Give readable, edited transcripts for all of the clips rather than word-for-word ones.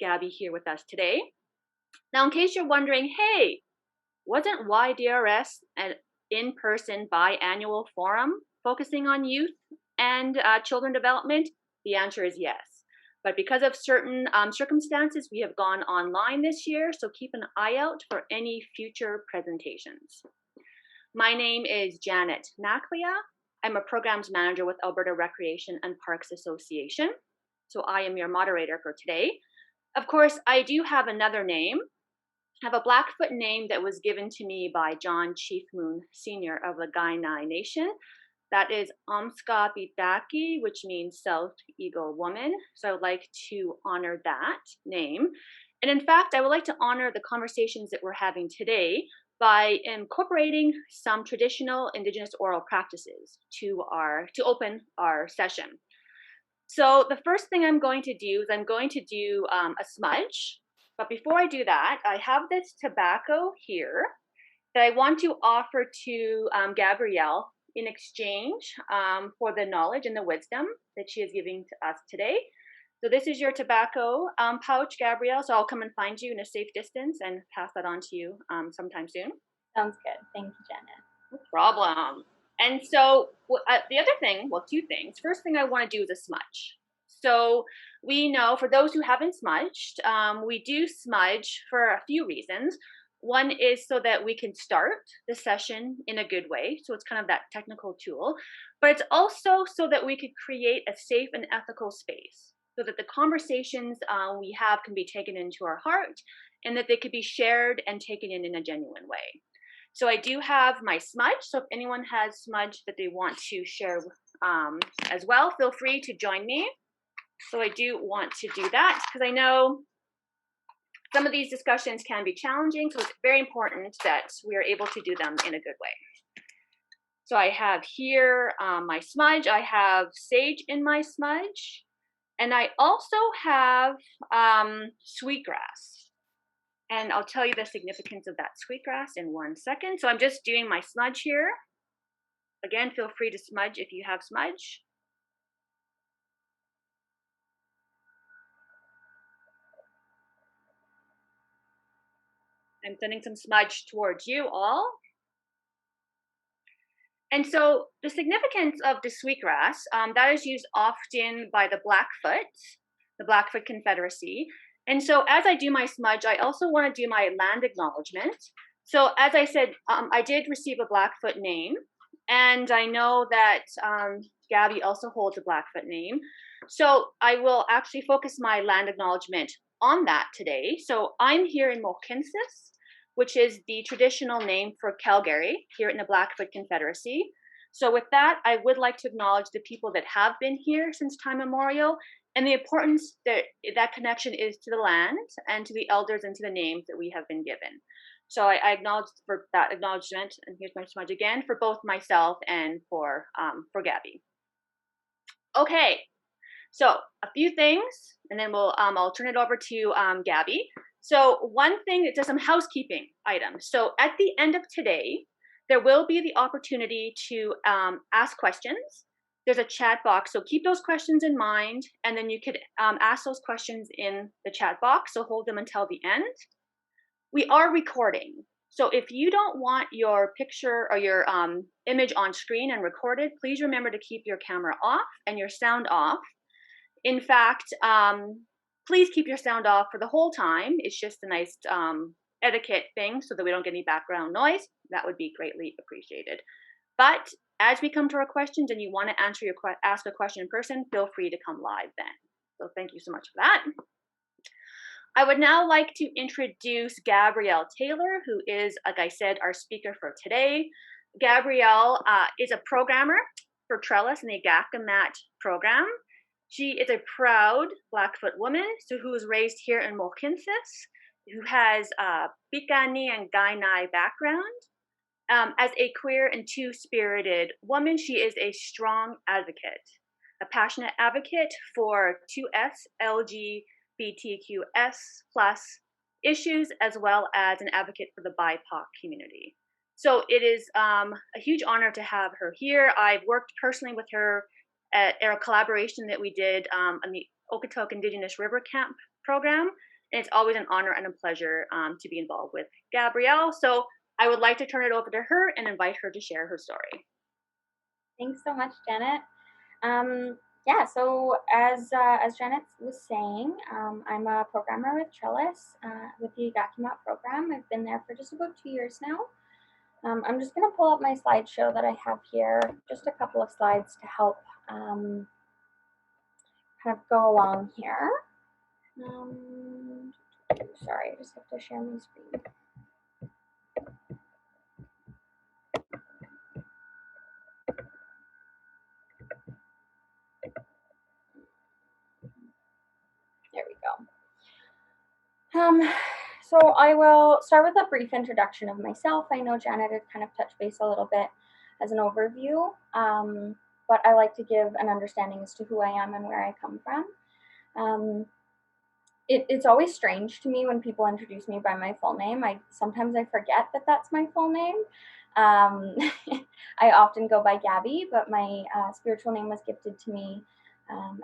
Gabby here with us today. Now, in case you're wondering, hey, wasn't YDRS an in-person biannual forum focusing on youth and children development? The answer is yes. But because of certain circumstances, we have gone online this year, so keep an eye out for any future presentations. My name is Janet Maclea. I'm a programs manager with Alberta Recreation and Parks Association. So I am your moderator for today. Of course, I do have another name. I have a Blackfoot name that was given to me by John Chief Moon Sr. of the Kainai Nation. That is Piitaaki, which means South Eagle Woman. So I would like to honor that name. And in fact, I would like to honor the conversations that we're having today by incorporating some traditional Indigenous oral practices to open our session. So the first thing I'm going to do is I'm going to do a smudge. But before I do that, I have this tobacco here that I want to offer to Gabrielle in exchange for the knowledge and the wisdom that she is giving to us today. So this is your tobacco pouch, Gabrielle. So I'll come and find you in a safe distance and pass that on to you sometime soon. Sounds good. Thank you, Janet. No problem. And so the other thing, well, two things. First thing I want to do is a smudge. So we know, for those who haven't smudged, we do smudge for a few reasons. One is so that we can start the session in a good way. So it's kind of that technical tool, but it's also so that we could create a safe and ethical space so that the conversations we have can be taken into our heart and that they could be shared and taken in a genuine way. So I do have my smudge. So if anyone has smudge that they want to share as well, feel free to join me. So I do want to do that because I know some of these discussions can be challenging. So it's very important that we are able to do them in a good way. So I have here my smudge. I have sage in my smudge. And I also have sweetgrass. And I'll tell you the significance of that sweetgrass in 1 second. So I'm just doing my smudge here. Again, feel free to smudge if you have smudge. I'm sending some smudge towards you all. And so the significance of the sweetgrass, that is used often by the Blackfoot Confederacy. And so as I do my smudge, I also want to do my land acknowledgement. So as I said, I did receive a Blackfoot name, and I know that Gabby also holds a Blackfoot name. So I will actually focus my land acknowledgement on that today. So I'm here in Mohkinstsis, which is the traditional name for Calgary here in the Blackfoot Confederacy. So with that, I would like to acknowledge the people that have been here since time immemorial and the importance that connection is to the land and to the elders and to the names that we have been given. So I acknowledge for that acknowledgement, and here's my smudge again for both myself and for Gabby. Okay, so a few things, and then I'll turn it over to Gabby. So one thing, just some housekeeping items. So at the end of today, there will be the opportunity to ask questions. There's a chat box, so keep those questions in mind, and then you could ask those questions in the chat box, so hold them until the end. We are recording, so if you don't want your picture or your image on screen and recorded, please remember to keep your camera off and your sound off. In fact, please keep your sound off for the whole time. It's just a nice etiquette thing so that we don't get any background noise. That would be greatly appreciated. But as we come to our questions and you want to ask a question in person, feel free to come live then. So thank you so much for that. I would now like to introduce Gabriel Taylor, who is, like I said, our speaker for today. Gabrielle is a programmer for Trellis and the Iiyika'kimaat program. She is a proud Blackfoot woman who was raised here in Mohkinstsis, who has a Piitaaki and Kainai background. As a queer and two-spirited woman, she is a strong advocate, a passionate advocate for 2S LGBTQS+ issues, as well as an advocate for the Bipoc community. So it is a huge honor to have her here. I've worked personally with her at a collaboration that we did on the Okotok Indigenous River Camp Program. And it's always an honor and a pleasure to be involved with Gabrielle. So I would like to turn it over to her and invite her to share her story. Thanks so much, Janet. Yeah, so as Janet was saying, I'm a programmer with Trellis, with the Iiyika'kimaat program. I've been there for just about 2 years now. I'm just going to pull up my slideshow that I have here, just a couple of slides to help kind of go along here. Sorry, I just have to share my screen. There we go. So I will start with a brief introduction of myself. I know Janet had kind of touched base a little bit as an overview, but I like to give an understanding as to who I am and where I come from. It's always strange to me when people introduce me by my full name. Sometimes I forget that that's my full name. I often go by Gabby, but my spiritual name was gifted to me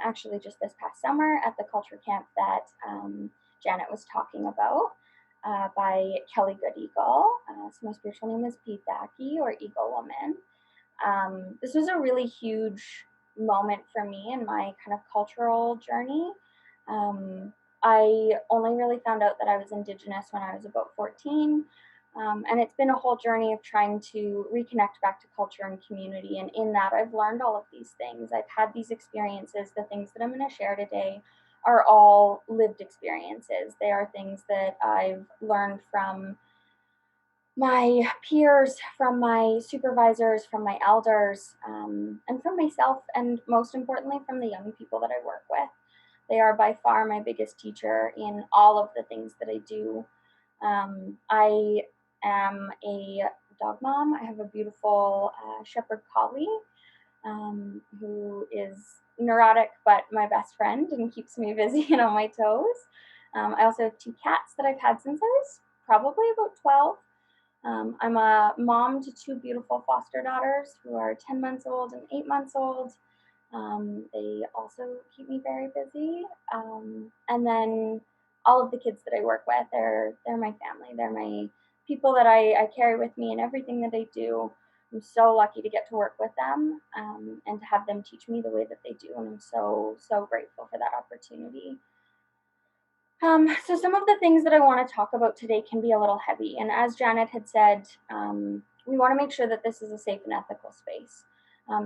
actually just this past summer at the culture camp that Janet was talking about by Kelly Good Eagle. So my spiritual name is Piitaaki, or Eagle Woman. This was a really huge moment for me in my kind of cultural journey. I only really found out that I was Indigenous when I was about 14. And it's been a whole journey of trying to reconnect back to culture and community. And in that, I've learned all of these things. I've had these experiences. The things that I'm going to share today are all lived experiences. They are things that I've learned from my peers, from my supervisors, from my elders, and from myself, and most importantly, from the young people that I work with. They are by far my biggest teacher in all of the things that I do. I am a dog mom. I have a beautiful shepherd collie who is neurotic but my best friend and keeps me busy and on my toes. I also have 2 cats that I've had since I was probably about 12. I'm a mom to 2 beautiful foster daughters who are 10 months old and 8 months old. They also keep me very busy. And then all of the kids that I work with, they're my family. They're my people that I carry with me in everything that I do. I'm so lucky to get to work with them and to have them teach me the way that they do. And I'm so grateful for that opportunity. So some of the things that I want to talk about today can be a little heavy. And as Janet had said, we want to make sure that this is a safe and ethical space.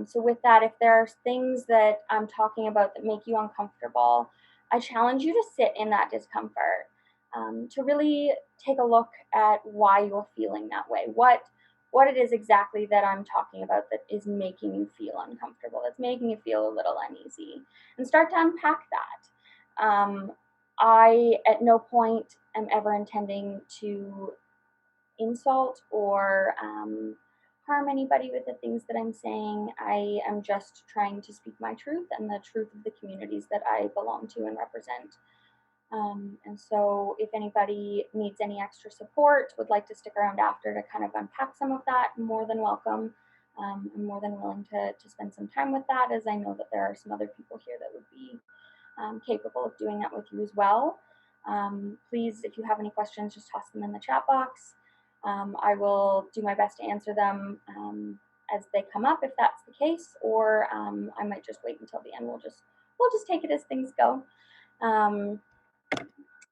So with that, if there are things that I'm talking about that make you uncomfortable, I challenge you to sit in that discomfort, to really take a look at why you're feeling that way. What it is exactly that I'm talking about that is making you feel uncomfortable, that's making you feel a little uneasy, and start to unpack that. I at no point am ever intending to insult or harm anybody with the things that I'm saying. I am just trying to speak my truth and the truth of the communities that I belong to and represent. And so if anybody needs any extra support, would like to stick around after to kind of unpack some of that, more than welcome. I'm more than willing to spend some time with that, as I know that there are some other people here that would be capable of doing that with you as well. Please, if you have any questions, just toss them in the chat box. I will do my best to answer them as they come up, if that's the case, or I might just wait until the end. We'll just take it as things go.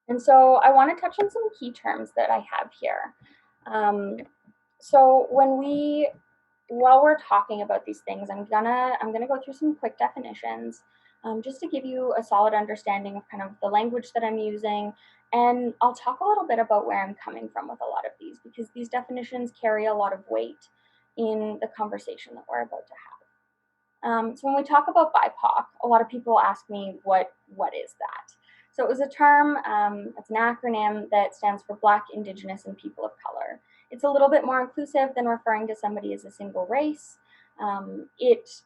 And so I want to touch on some key terms that I have here. So while we're talking about these things, I'm gonna go through some quick definitions, just to give you a solid understanding of kind of the language that I'm using, and I'll talk a little bit about where I'm coming from with a lot of these, because these definitions carry a lot of weight in the conversation that we're about to have. So when we talk about BIPOC, a lot of people ask me, what is that? So it was a term, it's an acronym that stands for Black, Indigenous, and People of Color. It's a little bit more inclusive than referring to somebody as a single race. It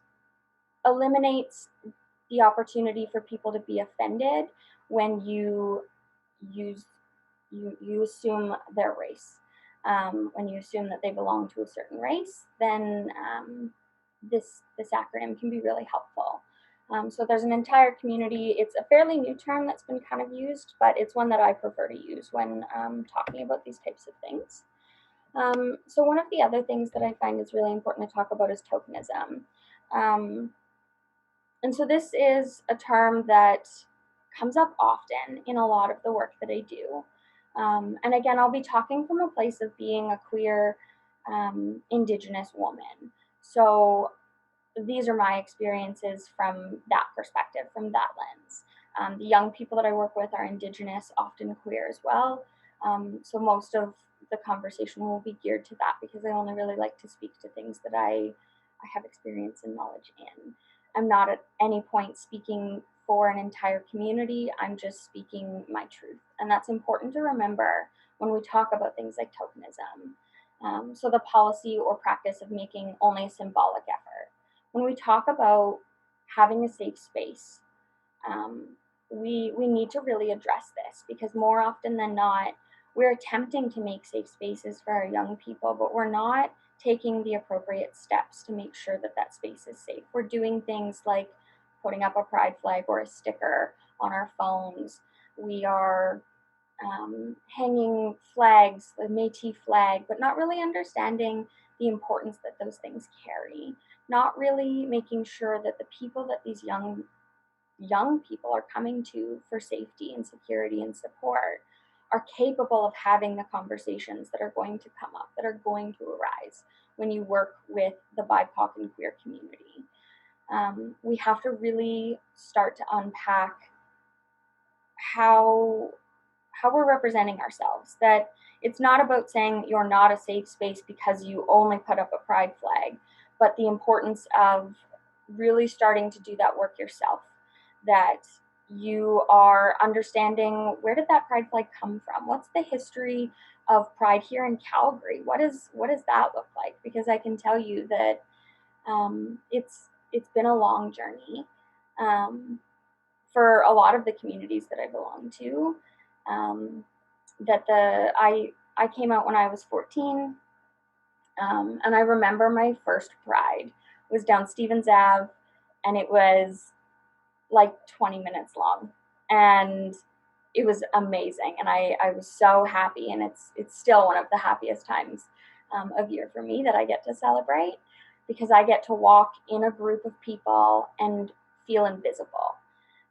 eliminates the opportunity for people to be offended when you assume their race. When you assume that they belong to a certain race, then this acronym can be really helpful. So there's an entire community. It's a fairly new term that's been kind of used, but it's one that I prefer to use when talking about these types of things. So one of the other things that I find is really important to talk about is tokenism. Um, and so this is a term that comes up often in a lot of the work that I do. And again, I'll be talking from a place of being a queer Indigenous woman. So these are my experiences from that perspective, from that lens. The young people that I work with are Indigenous, often queer as well. So most of the conversation will be geared to that because I only really like to speak to things that I have experience and knowledge in. I'm not at any point speaking for an entire community. I'm just speaking my truth. And that's important to remember when we talk about things like tokenism. So the policy or practice of making only a symbolic effort. When we talk about having a safe space, we need to really address this because more often than not, we're attempting to make safe spaces for our young people, but we're not taking the appropriate steps to make sure that that space is safe. We're doing things like putting up a pride flag or a sticker on our phones. We are hanging flags, the Métis flag, but not really understanding the importance that those things carry. Not really making sure that the people that these young people are coming to for safety and security and support are capable of having the conversations that are going to come up, that are going to arise when you work with the BIPOC and queer community. We have to really start to unpack how we're representing ourselves. That it's not about saying you're not a safe space because you only put up a pride flag, but the importance of really starting to do that work yourself. That you are understanding, where did that pride flag come from? What's the history of pride here in Calgary? What does that look like? Because I can tell you that it's been a long journey. For a lot of the communities that I belong to. I came out when I was 14, and I remember my first pride was down Stevens Ave, and it was like 20 minutes long, and it was amazing, and I was so happy, and it's still one of the happiest times of year for me that I get to celebrate because I get to walk in a group of people and feel invisible.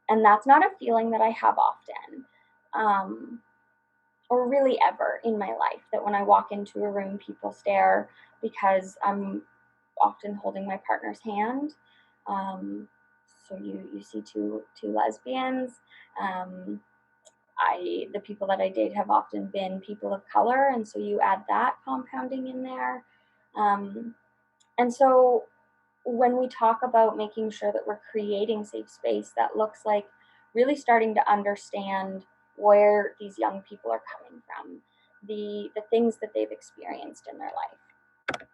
And that's not a feeling that I have often, or really ever in my life, that when I walk into a room, people stare because I'm often holding my partner's hand. So you see two lesbians. The people that I date have often been people of color, and so you add that compounding in there. And so when we talk about making sure that we're creating safe space, that looks like really starting to understand where these young people are coming from, the things that they've experienced in their life,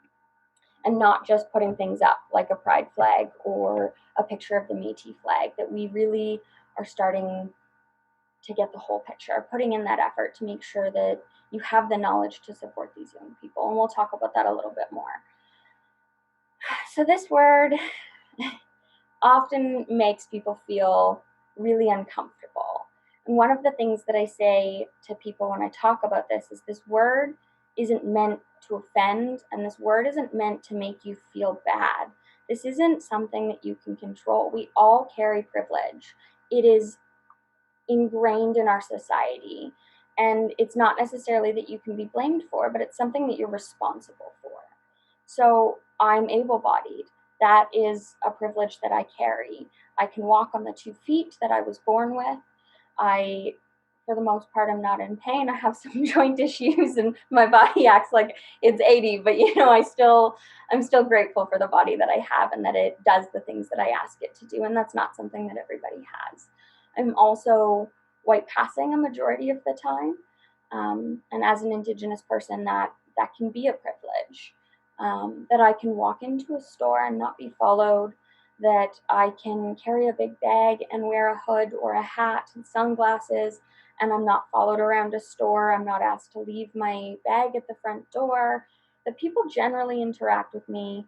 and not just putting things up like a pride flag or a picture of the Métis flag, that we really are starting to get the whole picture, putting in that effort to make sure that you have the knowledge to support these young people. And we'll talk about that a little bit more. So this word often makes people feel really uncomfortable. And one of the things that I say to people when I talk about this word isn't meant to offend, and this word isn't meant to make you feel bad. This isn't something that you can control. We all carry privilege. It is ingrained in our society, and it's not necessarily that you can be blamed for, but it's something that you're responsible for. So I'm able-bodied. That is a privilege that I carry. I can walk on the 2 feet that I was born with. For the most part, I'm not in pain. I have some joint issues, and my body acts like it's 80, but I'm still grateful for the body that I have and that it does the things that I ask it to do, and that's not something that everybody has. I'm also white passing a majority of the time, and as an Indigenous person, that can be a privilege. That I can walk into a store and not be followed, that I can carry a big bag and wear a hood or a hat and sunglasses, and I'm not followed around a store. I'm not asked to leave my bag at the front door. That people generally interact with me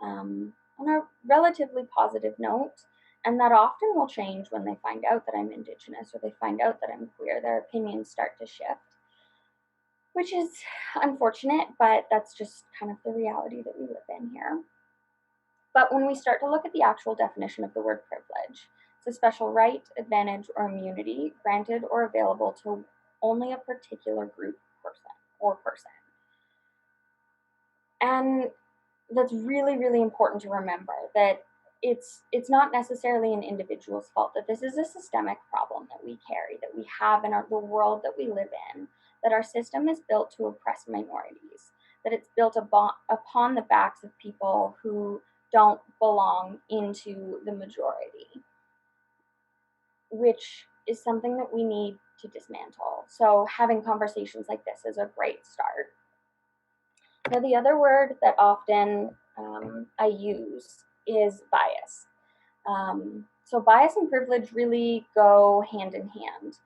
on a relatively positive note, And that often will change when they find out that I'm Indigenous or they find out that I'm queer. Their opinions start to shift, which is unfortunate, but that's just kind of the reality that we live in here. But when we start to look at the actual definition of the word privilege, it's a special right, advantage, or immunity granted or available to only a particular group person. And that's really, really important to remember, that it's not necessarily an individual's fault, that this is a systemic problem that we carry, that we have in the world that we live in, that our system is built to oppress minorities, that it's built upon the backs of people who don't belong into the majority, which is something that we need to dismantle. So having conversations like this is a great start. Now, the other word that often I use is bias. So bias and privilege really go hand in hand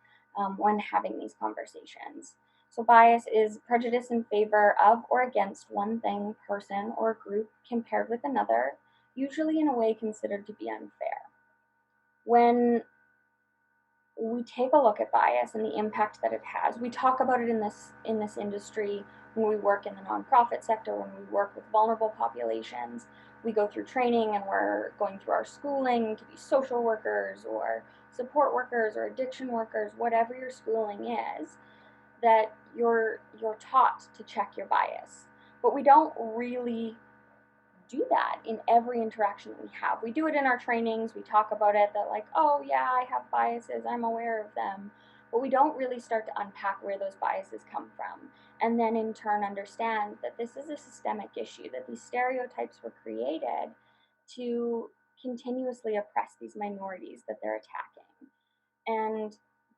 when having these conversations. So bias is prejudice in favor of or against one thing, person, or group compared with another, usually in a way considered to be unfair. When we take a look at bias and the impact that it has, we talk about it in this industry when we work in the nonprofit sector, when we work with vulnerable populations. We go through training and we're going through our schooling to be social workers or support workers or addiction workers, whatever your schooling is, that you're taught to check your bias. But we don't really do that in every interaction we have. We do it in our trainings, we talk about it, that like, oh yeah, I have biases, I'm aware of them, but we don't really start to unpack where those biases come from, and then in turn understand that this is a systemic issue, that these stereotypes were created to continuously oppress these minorities that they're attacking, and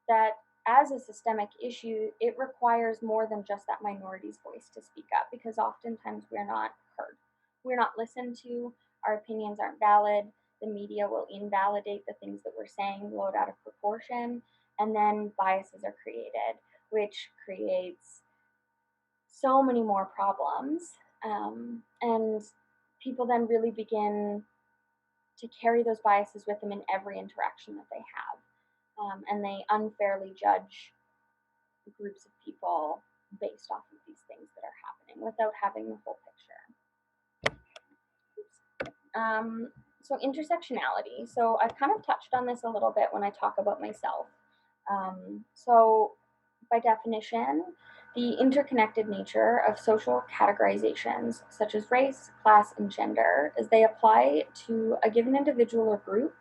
that as a systemic issue, it requires more than just that minority's voice to speak up, because oftentimes we're not heard. We're not listened to, our opinions aren't valid, the media will invalidate the things that we're saying, blow it out of proportion, and then biases are created, which creates so many more problems. And people then really begin to carry those biases with them in every interaction that they have. And they unfairly judge groups of people based off of these things that are happening without having the whole picture. So intersectionality. So I've kind of touched on this a little bit when I talk about myself. So by definition, the interconnected nature of social categorizations such as race, class, and gender, as they apply to a given individual or group,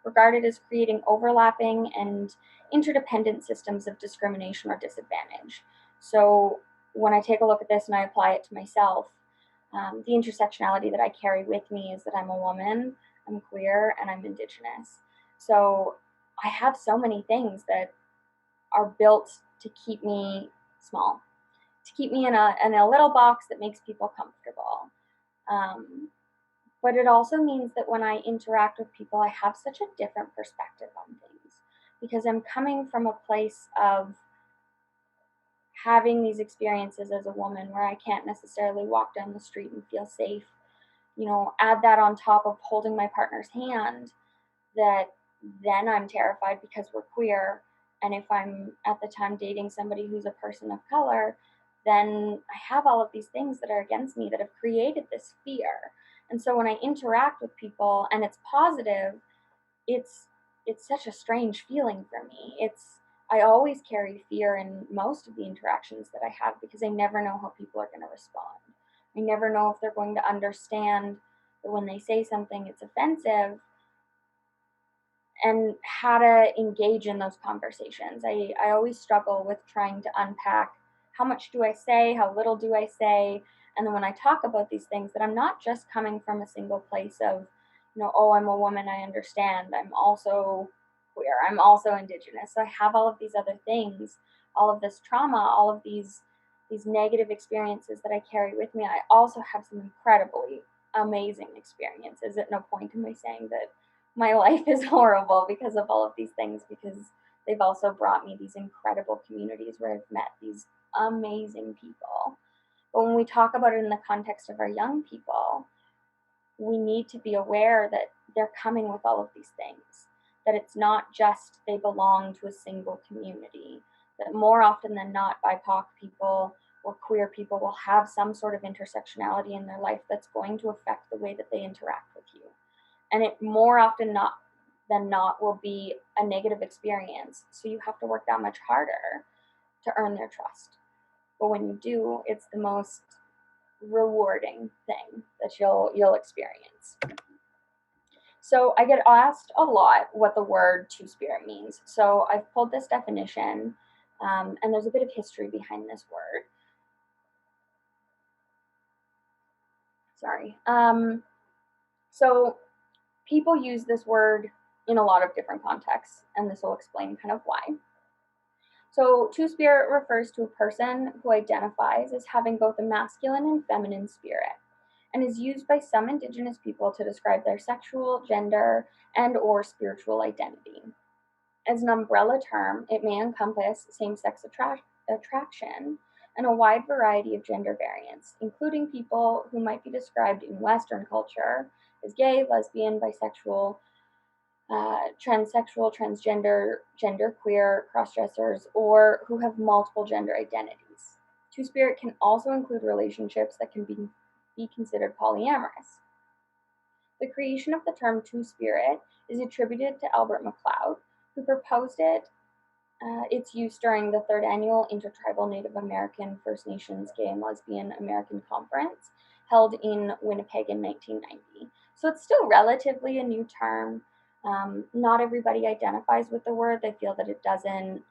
regarded as creating overlapping and interdependent systems of discrimination or disadvantage. So when I take a look at this and I apply it to myself, the intersectionality that I carry with me is that I'm a woman, I'm queer, and I'm Indigenous. So I have so many things that are built to keep me small, to keep me in a little box that makes people comfortable. But it also means that when I interact with people, I have such a different perspective on things, because I'm coming from a place of having these experiences as a woman where I can't necessarily walk down the street and feel safe. Add that on top of holding my partner's hand, that then I'm terrified because we're queer. And if I'm at the time dating somebody who's a person of color, then I have all of these things that are against me that have created this fear. And so when I interact with people and it's positive, it's such a strange feeling for me. I always carry fear in most of the interactions that I have, because I never know how people are going to respond. I never know if they're going to understand that when they say something it's offensive, and how to engage in those conversations. I always struggle with trying to unpack how much do I say, how little do I say, and then when I talk about these things, that I'm not just coming from a single place of, oh, I'm a woman, I understand, I'm also queer, I'm also Indigenous, so I have all of these other things, all of this trauma, all of these negative experiences that I carry with me. I also have some incredibly amazing experiences. At no point am I saying that my life is horrible because of all of these things, because they've also brought me these incredible communities where I've met these amazing people. But when we talk about it in the context of our young people, we need to be aware that they're coming with all of these things. That it's not just they belong to a single community. That more often than not, BIPOC people or queer people will have some sort of intersectionality in their life that's going to affect the way that they interact with you. And it more often than not will be a negative experience. So you have to work that much harder to earn their trust. But when you do, it's the most rewarding thing that you'll experience. So I get asked a lot what the word two-spirit means. So I've pulled this definition, and there's a bit of history behind this word. Sorry. So people use this word in a lot of different contexts, and this will explain kind of why. So two-spirit refers to a person who identifies as having both a masculine and feminine spirit, and is used by some Indigenous people to describe their sexual, gender, and or spiritual identity. As an umbrella term, it may encompass same-sex attraction and a wide variety of gender variants, including people who might be described in Western culture as gay, lesbian, bisexual, transsexual, transgender, genderqueer, crossdressers, or who have multiple gender identities. Two-spirit can also include relationships that can be considered polyamorous. The creation of the term two-spirit is attributed to Albert McLeod, who proposed its use during the 3rd Annual Intertribal Native American First Nations Gay and Lesbian American Conference held in Winnipeg in 1990. So it's still relatively a new term. Not everybody identifies with the word. They feel that it doesn't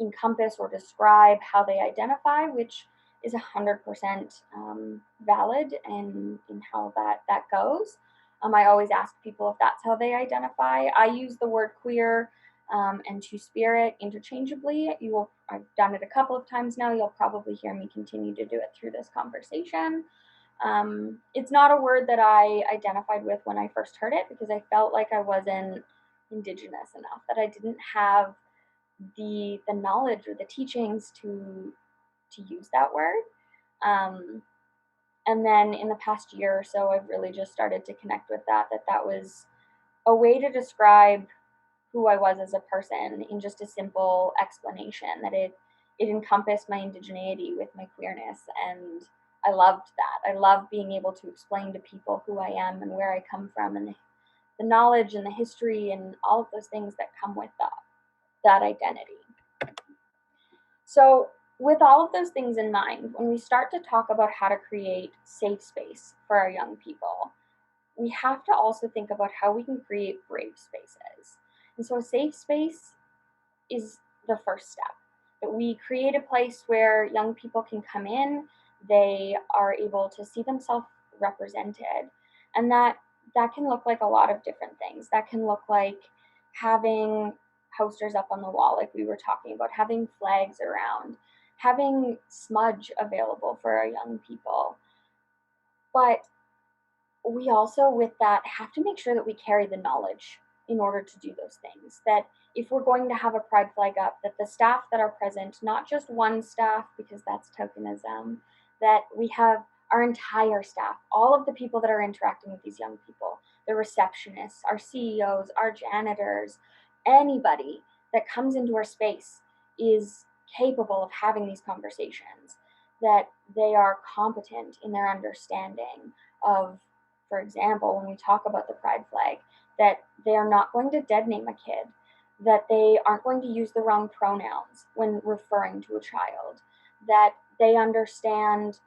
encompass or describe how they identify, which is 100% valid in how that goes. I always ask people if that's how they identify. I use the word queer and two-spirit interchangeably. I've done it a couple of times now. You'll probably hear me continue to do it through this conversation. It's not a word that I identified with when I first heard it because I felt like I wasn't Indigenous enough, that I didn't have the knowledge or the teachings to use that word. And then in the past year or so, I've really just started to connect with that was a way to describe who I was as a person in just a simple explanation, that it encompassed my indigeneity with my queerness, and I loved that. I love being able to explain to people who I am and where I come from, and the knowledge and the history and all of those things that come with that identity. So with all of those things in mind, when we start to talk about how to create safe space for our young people, we have to also think about how we can create brave spaces. And so a safe space is the first step. That we create a place where young people can come in, they are able to see themselves represented. And that can look like a lot of different things. That can look like having posters up on the wall, like we were talking about, having flags around, having smudge available for our young people. But we also, with that, have to make sure that we carry the knowledge in order to do those things. That if we're going to have a pride flag up, that the staff that are present, not just one staff, because that's tokenism, that we have our entire staff, all of the people that are interacting with these young people, the receptionists, our CEOs, our janitors, anybody that comes into our space is capable of having these conversations, that they are competent in their understanding of, for example, when we talk about the pride flag, that they are not going to dead name a kid, that they aren't going to use the wrong pronouns when referring to a child, that they understand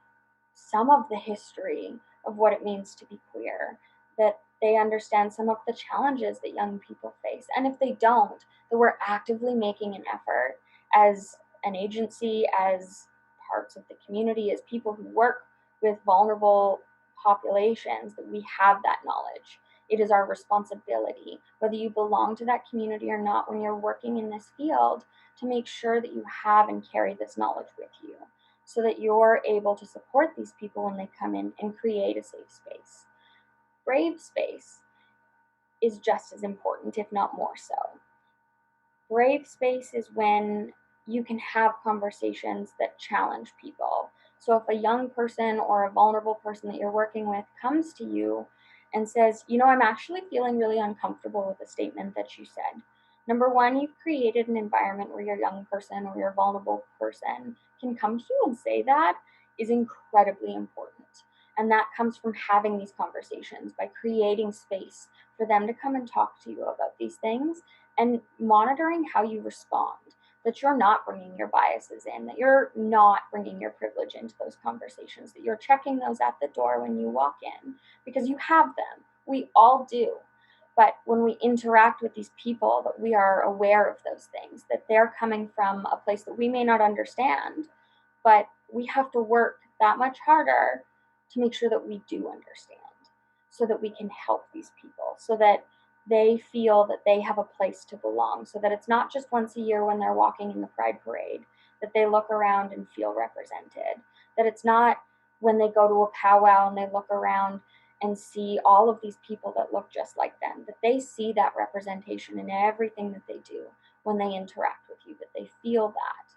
some of the history of what it means to be queer, that they understand some of the challenges that young people face. And if they don't, that we're actively making an effort as an agency, as parts of the community, as people who work with vulnerable populations, that we have that knowledge. It is our responsibility, whether you belong to that community or not, when you're working in this field, to make sure that you have and carry this knowledge with you, so that you're able to support these people when they come in and create a safe space. Brave space is just as important, if not more so. Brave space is when you can have conversations that challenge people. So if a young person or a vulnerable person that you're working with comes to you and says, I'm actually feeling really uncomfortable with a statement that you said. Number one, you've created an environment where your young person or your vulnerable person can come to you and say that is incredibly important. And that comes from having these conversations, by creating space for them to come and talk to you about these things and monitoring how you respond. That you're not bringing your biases in, that you're not bringing your privilege into those conversations, that you're checking those at the door when you walk in, because you have them. We all do. But when we interact with these people, that we are aware of those things, that they're coming from a place that we may not understand, but we have to work that much harder to make sure that we do understand, so that we can help these people, so that they feel that they have a place to belong, so that it's not just once a year when they're walking in the Pride Parade that they look around and feel represented, that it's not when they go to a powwow and they look around and see all of these people that look just like them, that they see that representation in everything that they do when they interact with you, that they feel that,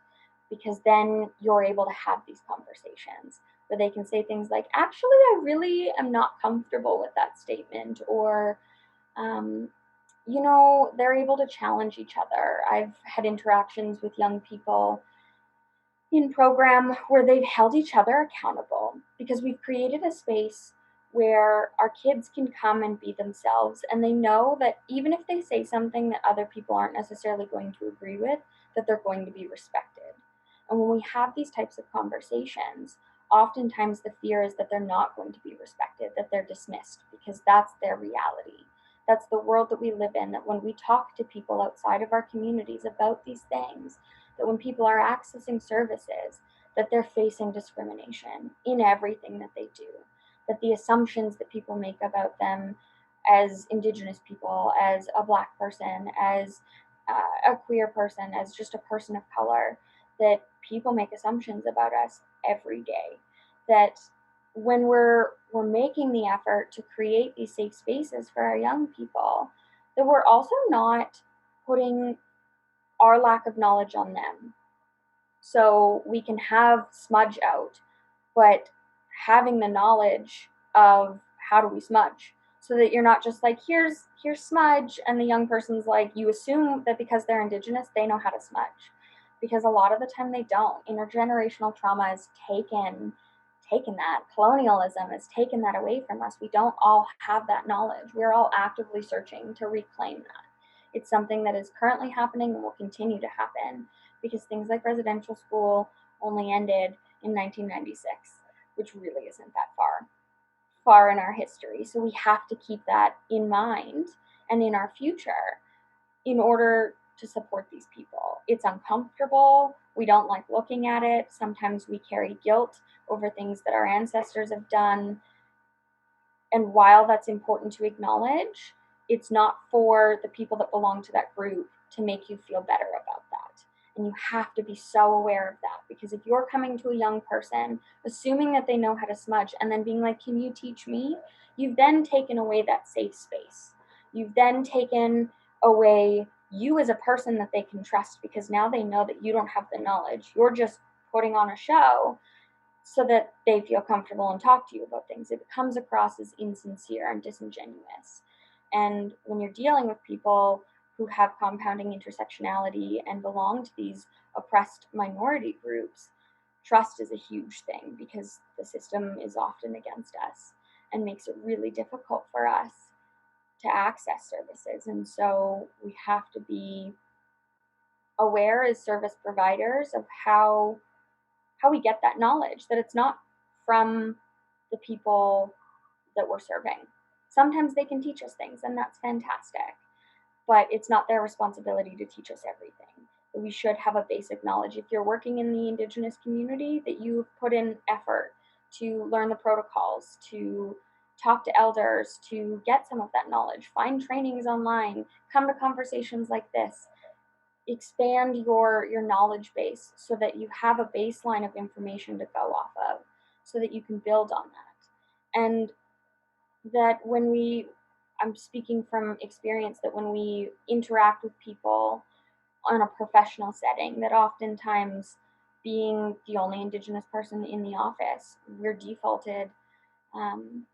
because then you're able to have these conversations where they can say things like, actually, I really am not comfortable with that statement, or, they're able to challenge each other. I've had interactions with young people in program where they've held each other accountable because we've created a space where our kids can come and be themselves, and they know that even if they say something that other people aren't necessarily going to agree with, that they're going to be respected. And when we have these types of conversations, oftentimes the fear is that they're not going to be respected, that they're dismissed, because that's their reality. That's the world that we live in, that when we talk to people outside of our communities about these things, that when people are accessing services, that they're facing discrimination in everything that they do, that the assumptions that people make about them as Indigenous people, as a Black person, as a queer person, as just a person of color, that people make assumptions about us every day. That when we're making the effort to create these safe spaces for our young people, that we're also not putting our lack of knowledge on them. So we can have smudge out, but having the knowledge of how do we smudge, so that you're not just like, here's smudge, and the young person's like, you assume that because they're Indigenous they know how to smudge, because a lot of the time they don't. Intergenerational trauma has taken that, colonialism has taken that away from us. We don't all have that knowledge. We're all actively searching to reclaim that. It's something that is currently happening and will continue to happen, because things like residential school only ended in 1996, which really isn't that far in our history. So we have to keep that in mind and in our future in order to support these people. It's uncomfortable. We don't like looking at it. Sometimes we carry guilt over things that our ancestors have done. And while that's important to acknowledge, it's not for the people that belong to that group to make you feel better about that. And you have to be so aware of that, because if you're coming to a young person assuming that they know how to smudge and then being like, can you teach me? You've then taken away that safe space. You've then taken away you as a person that they can trust, because now they know that you don't have the knowledge. You're just putting on a show so that they feel comfortable and talk to you about things. It comes across as insincere and disingenuous. And when you're dealing with people who have compounding intersectionality and belong to these oppressed minority groups, trust is a huge thing, because the system is often against us and makes it really difficult for us to access services. And so we have to be aware as service providers of how we get that knowledge, that it's not from the people that we're serving. Sometimes they can teach us things, and that's fantastic, but it's not their responsibility to teach us everything. We should have a basic knowledge. If you're working in the Indigenous community, that you've put in effort to learn the protocols, to talk to elders, to get some of that knowledge, find trainings online, come to conversations like this, expand your knowledge base so that you have a baseline of information to go off of, so that you can build on that. And that I'm speaking from experience, that when we interact with people on a professional setting, that oftentimes being the only Indigenous person in the office, we're defaulted um,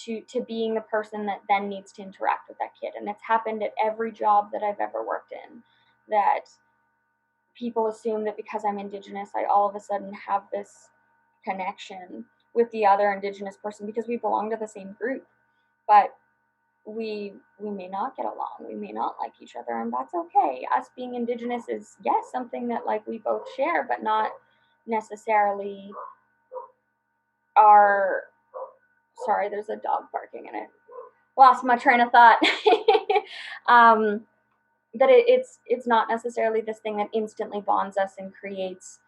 to being the person that then needs to interact with that kid. And it's happened at every job that I've ever worked in, that people assume that because I'm Indigenous, I all of a sudden have this connection with the other Indigenous person because we belong to the same group. But we may not get along, we may not like each other, and that's okay. Us being Indigenous is, yes, something that like we both share, but not necessarily our, sorry, there's a dog barking and it lost my train of thought. That it's not necessarily this thing that instantly bonds us and creates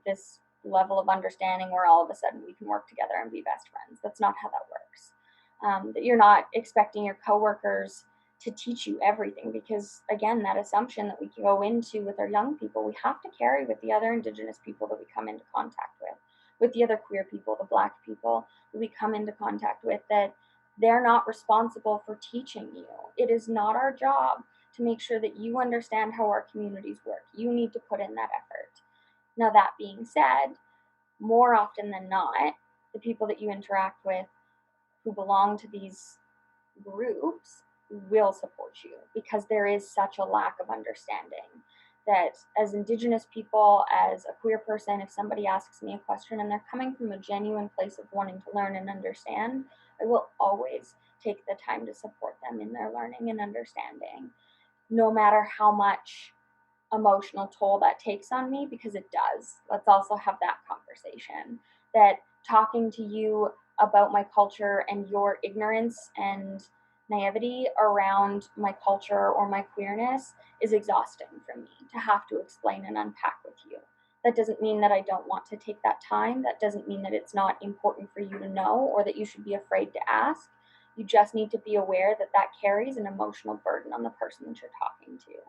this level of understanding where all of a sudden we can work together and be best friends. That's not how that works. That you're not expecting your coworkers to teach you everything, because again, that assumption that we go into with our young people, we have to carry with the other Indigenous people that we come into contact with the other queer people, the Black people that we come into contact with, that they're not responsible for teaching you. It is not our job to make sure that you understand how our communities work. You need to put in that effort. Now, that being said, more often than not, the people that you interact with who belong to these groups will support you, because there is such a lack of understanding that as Indigenous people, as a queer person, if somebody asks me a question and they're coming from a genuine place of wanting to learn and understand, I will always take the time to support them in their learning and understanding, no matter how much emotional toll that takes on me, because it does. Let's also have that conversation, that talking to you about my culture and your ignorance and naivety around my culture or my queerness is exhausting for me to have to explain and unpack with you. That doesn't mean that I don't want to take that time. That doesn't mean that it's not important for you to know or that you should be afraid to ask. You just need to be aware that that carries an emotional burden on the person that you're talking to,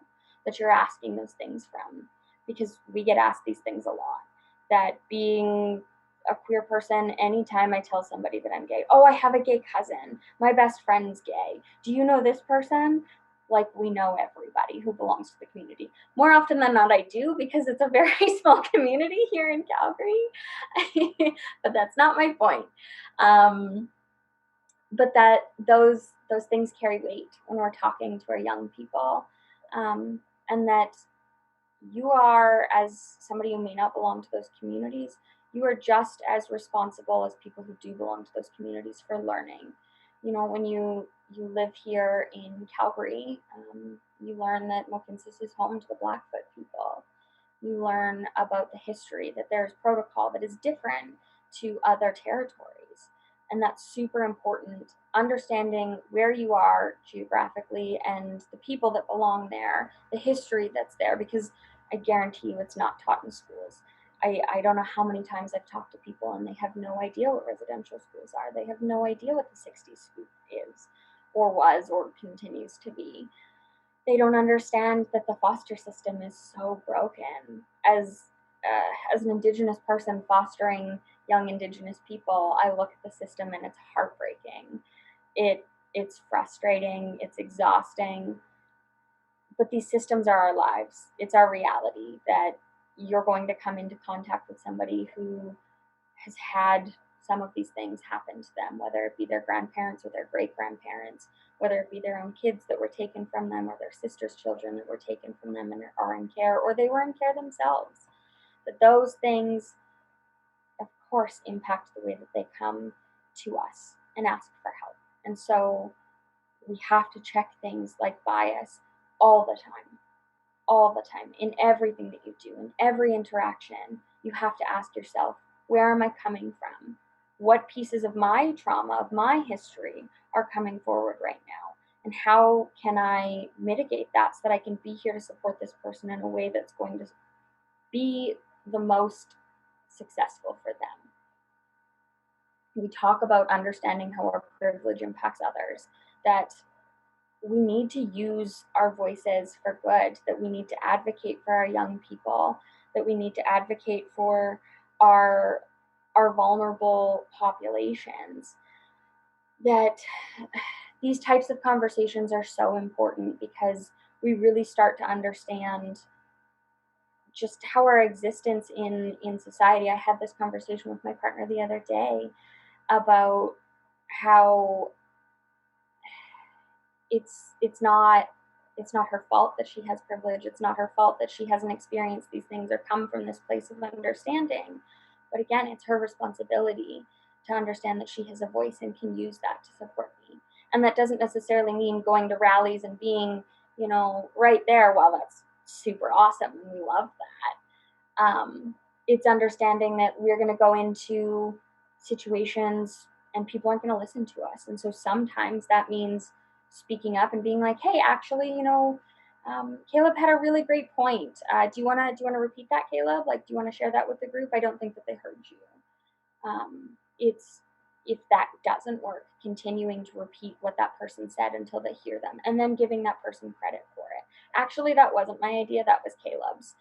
that you're asking those things from, because we get asked these things a lot. That being a queer person, anytime I tell somebody that I'm gay, oh, I have a gay cousin, my best friend's gay, do you know this person? Like, we know everybody who belongs to the community. More often than not, I do, because it's a very small community here in Calgary. But that's not my point. But that those things carry weight when we're talking to our young people, and that you are, as somebody who may not belong to those communities, you are just as responsible as people who do belong to those communities for learning. You know, when you live here in Calgary, you learn that Mohkinstsis is home to the Blackfoot people. You learn about the history, that there's protocol that is different to other territories. And that's super important. Understanding where you are geographically and the people that belong there, the history that's there, because I guarantee you it's not taught in schools. I don't know how many times I've talked to people and they have no idea what residential schools are. They have no idea what the 60s school is, or was, or continues to be. They don't understand that the foster system is so broken. As an Indigenous person fostering young Indigenous people, I look at the system and it's heartbreaking. It's frustrating, it's exhausting, but these systems are our lives. It's our reality that you're going to come into contact with somebody who has had some of these things happen to them, whether it be their grandparents or their great grandparents, whether it be their own kids that were taken from them, or their sister's children that were taken from them and are in care, or they were in care themselves. That those things, of course, impact the way that they come to us and ask for help. And so we have to check things like bias all the time. All the time, in everything that you do, in every interaction, you have to ask yourself, where am I coming from? What pieces of my trauma, of my history, are coming forward right now? And how can I mitigate that so that I can be here to support this person in a way that's going to be the most successful for them? We talk about understanding how our privilege impacts others, that we need to use our voices for good, that we need to advocate for our young people, that we need to advocate for our vulnerable populations, that these types of conversations are so important, because we really start to understand just how our existence in society. I had this conversation with my partner the other day about how it's not her fault that she has privilege. It's not her fault that she hasn't experienced these things or come from this place of understanding. But again, it's her responsibility to understand that she has a voice and can use that to support me. And that doesn't necessarily mean going to rallies and being, right there. While that's super awesome and we love that, it's understanding that we're going to go into situations and people aren't going to listen to us. And so sometimes that means speaking up and being like, hey, actually, Caleb had a really great point. Do you want to repeat that, Caleb? Like, do you want to share that with the group? I don't think that they heard you. It's if that doesn't work, continuing to repeat what that person said until they hear them, and then giving that person credit for it. Actually, that wasn't my idea. That was Caleb's.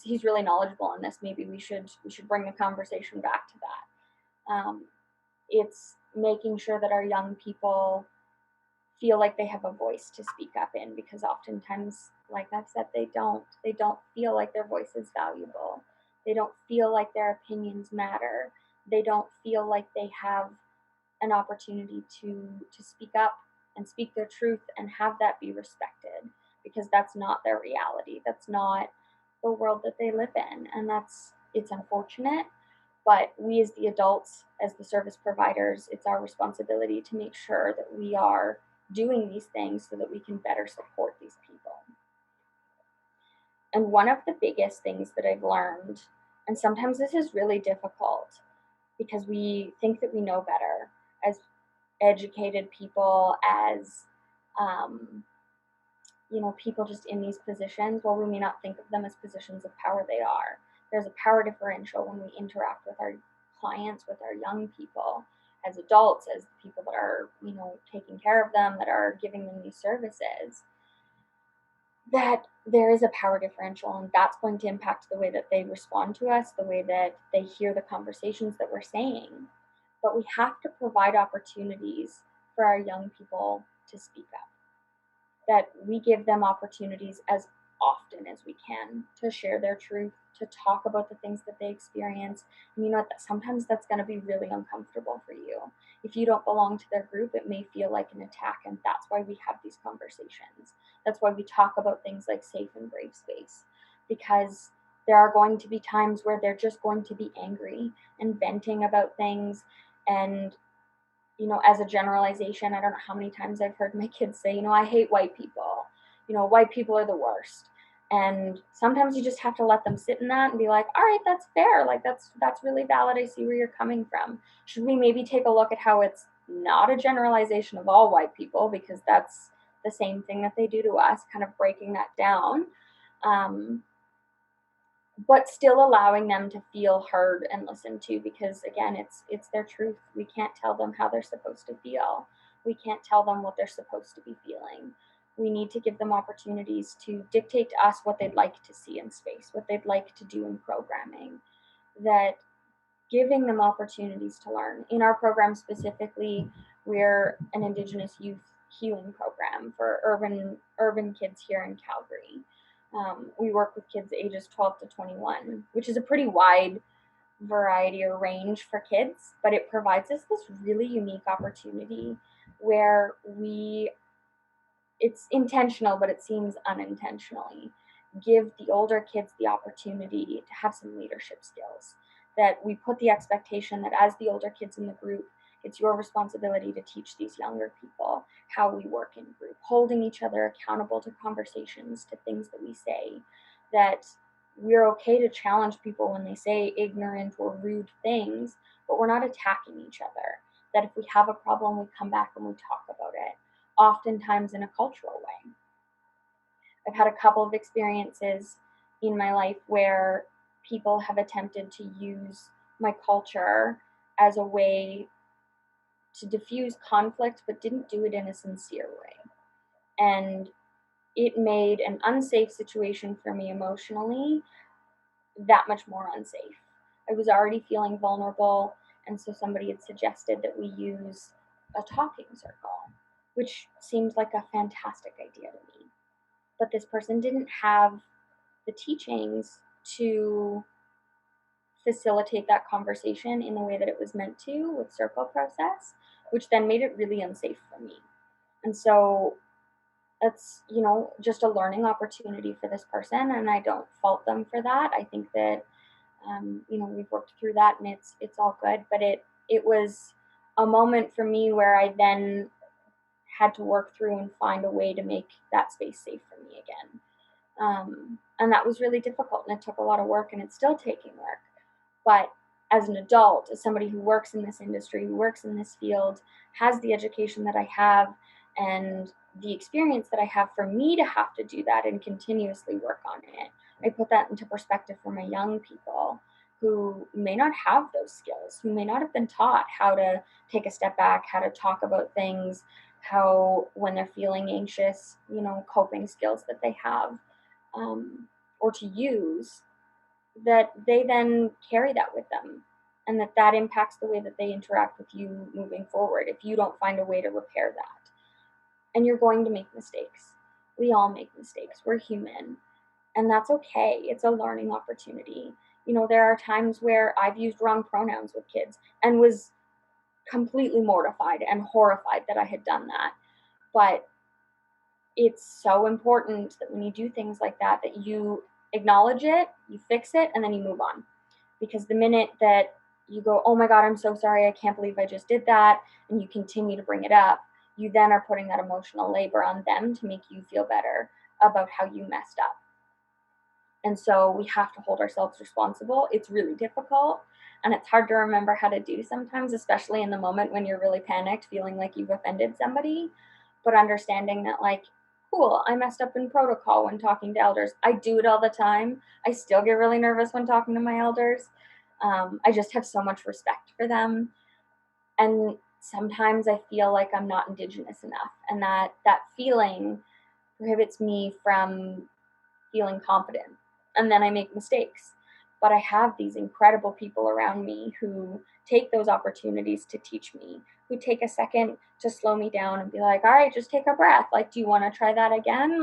He's really knowledgeable in this. Maybe we should bring the conversation back to that. It's making sure that our young people feel like they have a voice to speak up in, because oftentimes, like I've said, they don't feel like their voice is valuable. They don't feel like their opinions matter. They don't feel like they have an opportunity to speak up and speak their truth and have that be respected, because that's not their reality. That's not the world that they live in, and it's unfortunate. But we as the adults, as the service providers, it's our responsibility to make sure that we are doing these things so that we can better support these people. And one of the biggest things that I've learned, and sometimes this is really difficult because we think that we know better as educated people, as people just in these positions. While we may not think of them as positions of power, they are. There's a power differential when we interact with our clients, with our young people, as adults, as people that are, taking care of them, that are giving them these services, that there is a power differential, and that's going to impact the way that they respond to us, the way that they hear the conversations that we're saying. But we have to provide opportunities for our young people to speak up, that we give them opportunities as often as we can to share their truth, to talk about the things that they experience. And you know what? Sometimes that's going to be really uncomfortable for you. If you don't belong to their group, it may feel like an attack, and that's why we have these conversations. That's why we talk about things like safe and brave space, because there are going to be times where they're just going to be angry and venting about things. And as a generalization, I don't know how many times I've heard my kids say, I hate white people. White people are the worst. And sometimes you just have to let them sit in that and be like, all right, that's fair. Like, that's really valid. I see where you're coming from. Should we maybe take a look at how it's not a generalization of all white people, because that's the same thing that they do to us, kind of breaking that down. But still allowing them to feel heard and listened to, because again, it's their truth. We can't tell them how they're supposed to feel. We can't tell them what they're supposed to be feeling. We need to give them opportunities to dictate to us what they'd like to see in space, what they'd like to do in programming. That giving them opportunities to learn. In our program specifically, we're an Indigenous youth healing program for urban kids here in Calgary. We work with kids ages 12 to 21, which is a pretty wide variety or range for kids, but it provides us this really unique opportunity where it's intentional, but it seems unintentionally, give the older kids the opportunity to have some leadership skills. That we put the expectation that as the older kids in the group, it's your responsibility to teach these younger people how we work in group, holding each other accountable to conversations, to things that we say, that we're okay to challenge people when they say ignorant or rude things, but we're not attacking each other. That if we have a problem, we come back and we talk about it, oftentimes in a cultural way. I've had a couple of experiences in my life where people have attempted to use my culture as a way to diffuse conflict, but didn't do it in a sincere way. And it made an unsafe situation for me emotionally that much more unsafe. I was already feeling vulnerable, and so somebody had suggested that we use a talking circle, which seemed like a fantastic idea to me. But this person didn't have the teachings to facilitate that conversation in the way that it was meant to with circle process, which then made it really unsafe for me. And so that's, just a learning opportunity for this person, and I don't fault them for that. I think that we've worked through that, and it's all good. But it was a moment for me where I then had to work through and find a way to make that space safe for me again. And that was really difficult, and it took a lot of work, and it's still taking work. But as an adult, as somebody who works in this industry, who works in this field, has the education that I have and the experience that I have, for me to have to do that and continuously work on it, I put that into perspective for my young people who may not have those skills, who may not have been taught how to take a step back, how to talk about things, how, when they're feeling anxious, coping skills that they have, or to use, that they then carry that with them, and that impacts the way that they interact with you moving forward if you don't find a way to repair that. And you're going to make mistakes. We all make mistakes. We're human. And that's okay. It's a learning opportunity. There are times where I've used wrong pronouns with kids and was completely mortified and horrified that I had done that. But it's so important that when you do things like that, that you acknowledge it, you fix it, and then you move on. Because the minute that you go, oh my God, I'm so sorry, I can't believe I just did that, and you continue to bring it up, you then are putting that emotional labor on them to make you feel better about how you messed up. And so we have to hold ourselves responsible. It's really difficult, and it's hard to remember how to do sometimes, especially in the moment when you're really panicked, feeling like you've offended somebody. But understanding that, cool, I messed up in protocol when talking to elders. I do it all the time. I still get really nervous when talking to my elders. I just have so much respect for them. And sometimes I feel like I'm not Indigenous enough, and that feeling prohibits me from feeling confident. And then I make mistakes. But I have these incredible people around me who take those opportunities to teach me, who take a second to slow me down and be like, all right, just take a breath. Do you want to try that again?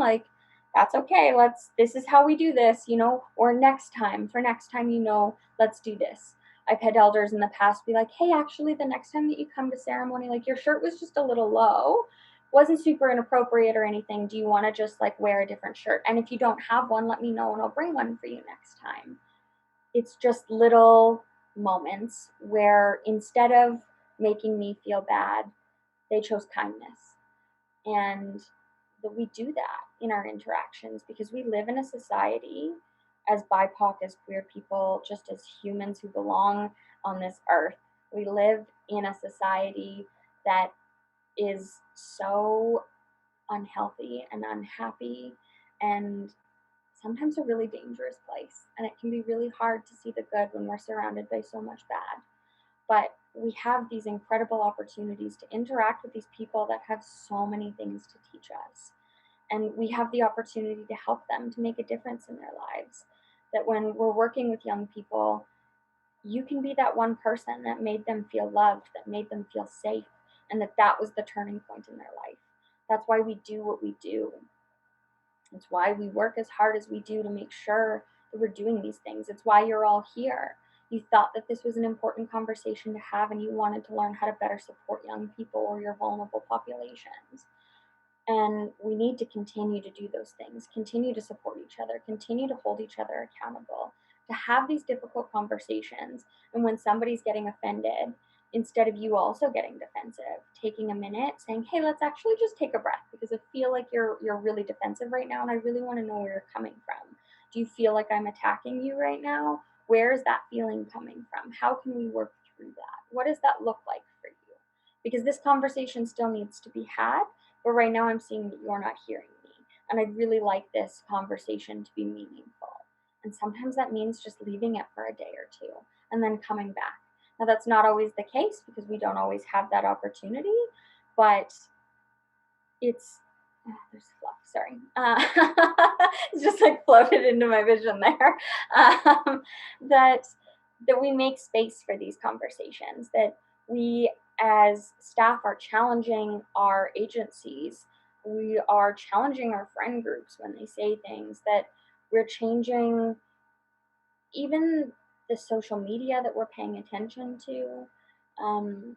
That's okay. This is how we do this, or for next time, let's do this. I've had elders in the past be like, hey, actually, the next time that you come to ceremony, your shirt was just a little low, wasn't super inappropriate or anything. Do you want to just wear a different shirt? And if you don't have one, let me know and I'll bring one for you next time. It's just little moments where instead of making me feel bad, they chose kindness. And that we do that in our interactions because we live in a society as BIPOC, as queer people, just as humans who belong on this earth. We live in a society that is so unhealthy and unhappy, and sometimes a really dangerous place. And it can be really hard to see the good when we're surrounded by so much bad. But we have these incredible opportunities to interact with these people that have so many things to teach us. And we have the opportunity to help them, to make a difference in their lives. That when we're working with young people, you can be that one person that made them feel loved, that made them feel safe, and that was the turning point in their life. That's why we do what we do. It's why we work as hard as we do to make sure that we're doing these things. It's why you're all here. You thought that this was an important conversation to have, and you wanted to learn how to better support young people or your vulnerable populations. And we need to continue to do those things, continue to support each other, continue to hold each other accountable, to have these difficult conversations. And when somebody's getting offended, instead of you also getting defensive, taking a minute, saying, hey, let's actually just take a breath, because I feel like you're really defensive right now, and I really want to know where you're coming from. Do you feel like I'm attacking you right now? Where is that feeling coming from? How can we work through that? What does that look like for you? Because this conversation still needs to be had, but right now I'm seeing that you're not hearing me. And I'd really like this conversation to be meaningful. And sometimes that means just leaving it for a day or two and then coming back. Now, that's not always the case because we don't always have that opportunity, but it's, there's fluff, sorry. It's just floated into my vision there. That we make space for these conversations, that we as staff are challenging our agencies. We are challenging our friend groups when they say things, that We're changing even the social media that we're paying attention to. Um,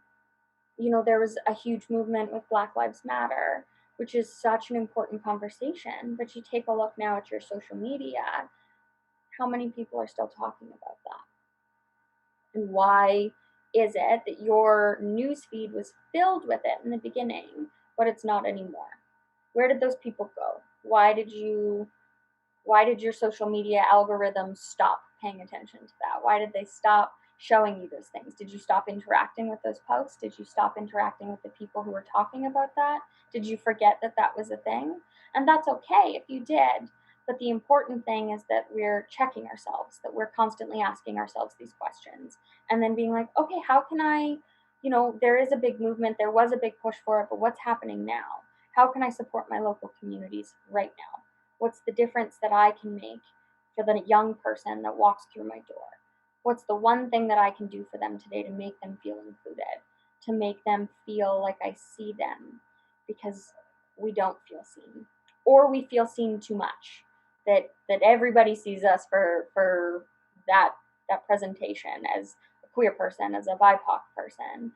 there was a huge movement with Black Lives Matter, which is such an important conversation. But you take a look now at your social media, how many people are still talking about that? And why is it that your newsfeed was filled with it in the beginning, but it's not anymore? Where did those people go? Why did your social media algorithms stop paying attention to that? Why did they stop showing you those things? Did you stop interacting with those posts? Did you stop interacting with the people who were talking about that? Did you forget that that was a thing? And that's okay if you did. But the important thing is that we're checking ourselves, that we're constantly asking ourselves these questions and then being like, okay, how can I, there is a big movement, there was a big push for it, but what's happening now? How can I support my local communities right now? What's the difference that I can make for the young person that walks through my door? What's the one thing that I can do for them today to make them feel included, to make them feel like I see them? Because we don't feel seen, or we feel seen too much. That everybody sees us for that presentation as a queer person, as a BIPOC person,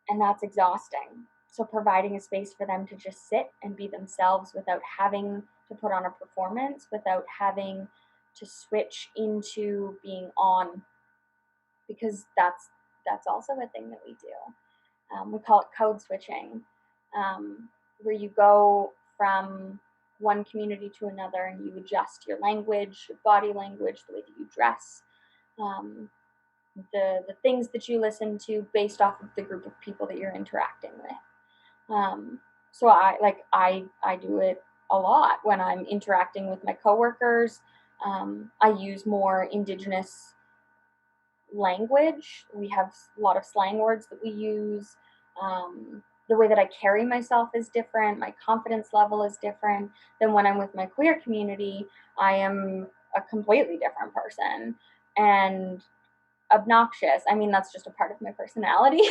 and that's exhausting. So providing a space for them to just sit and be themselves without having to put on a performance, without having to switch into being on, because that's also a thing that we do. We call it code switching, where you go from one community to another and you adjust your language, your body language, the way that you dress, the things that you listen to based off of the group of people that you're interacting with. So I do it a lot when I'm interacting with my coworkers. I use more Indigenous language. We have a lot of slang words that we use. The way that I carry myself is different. My confidence level is different than when I'm with my queer community. I am a completely different person and obnoxious. I mean, that's just a part of my personality,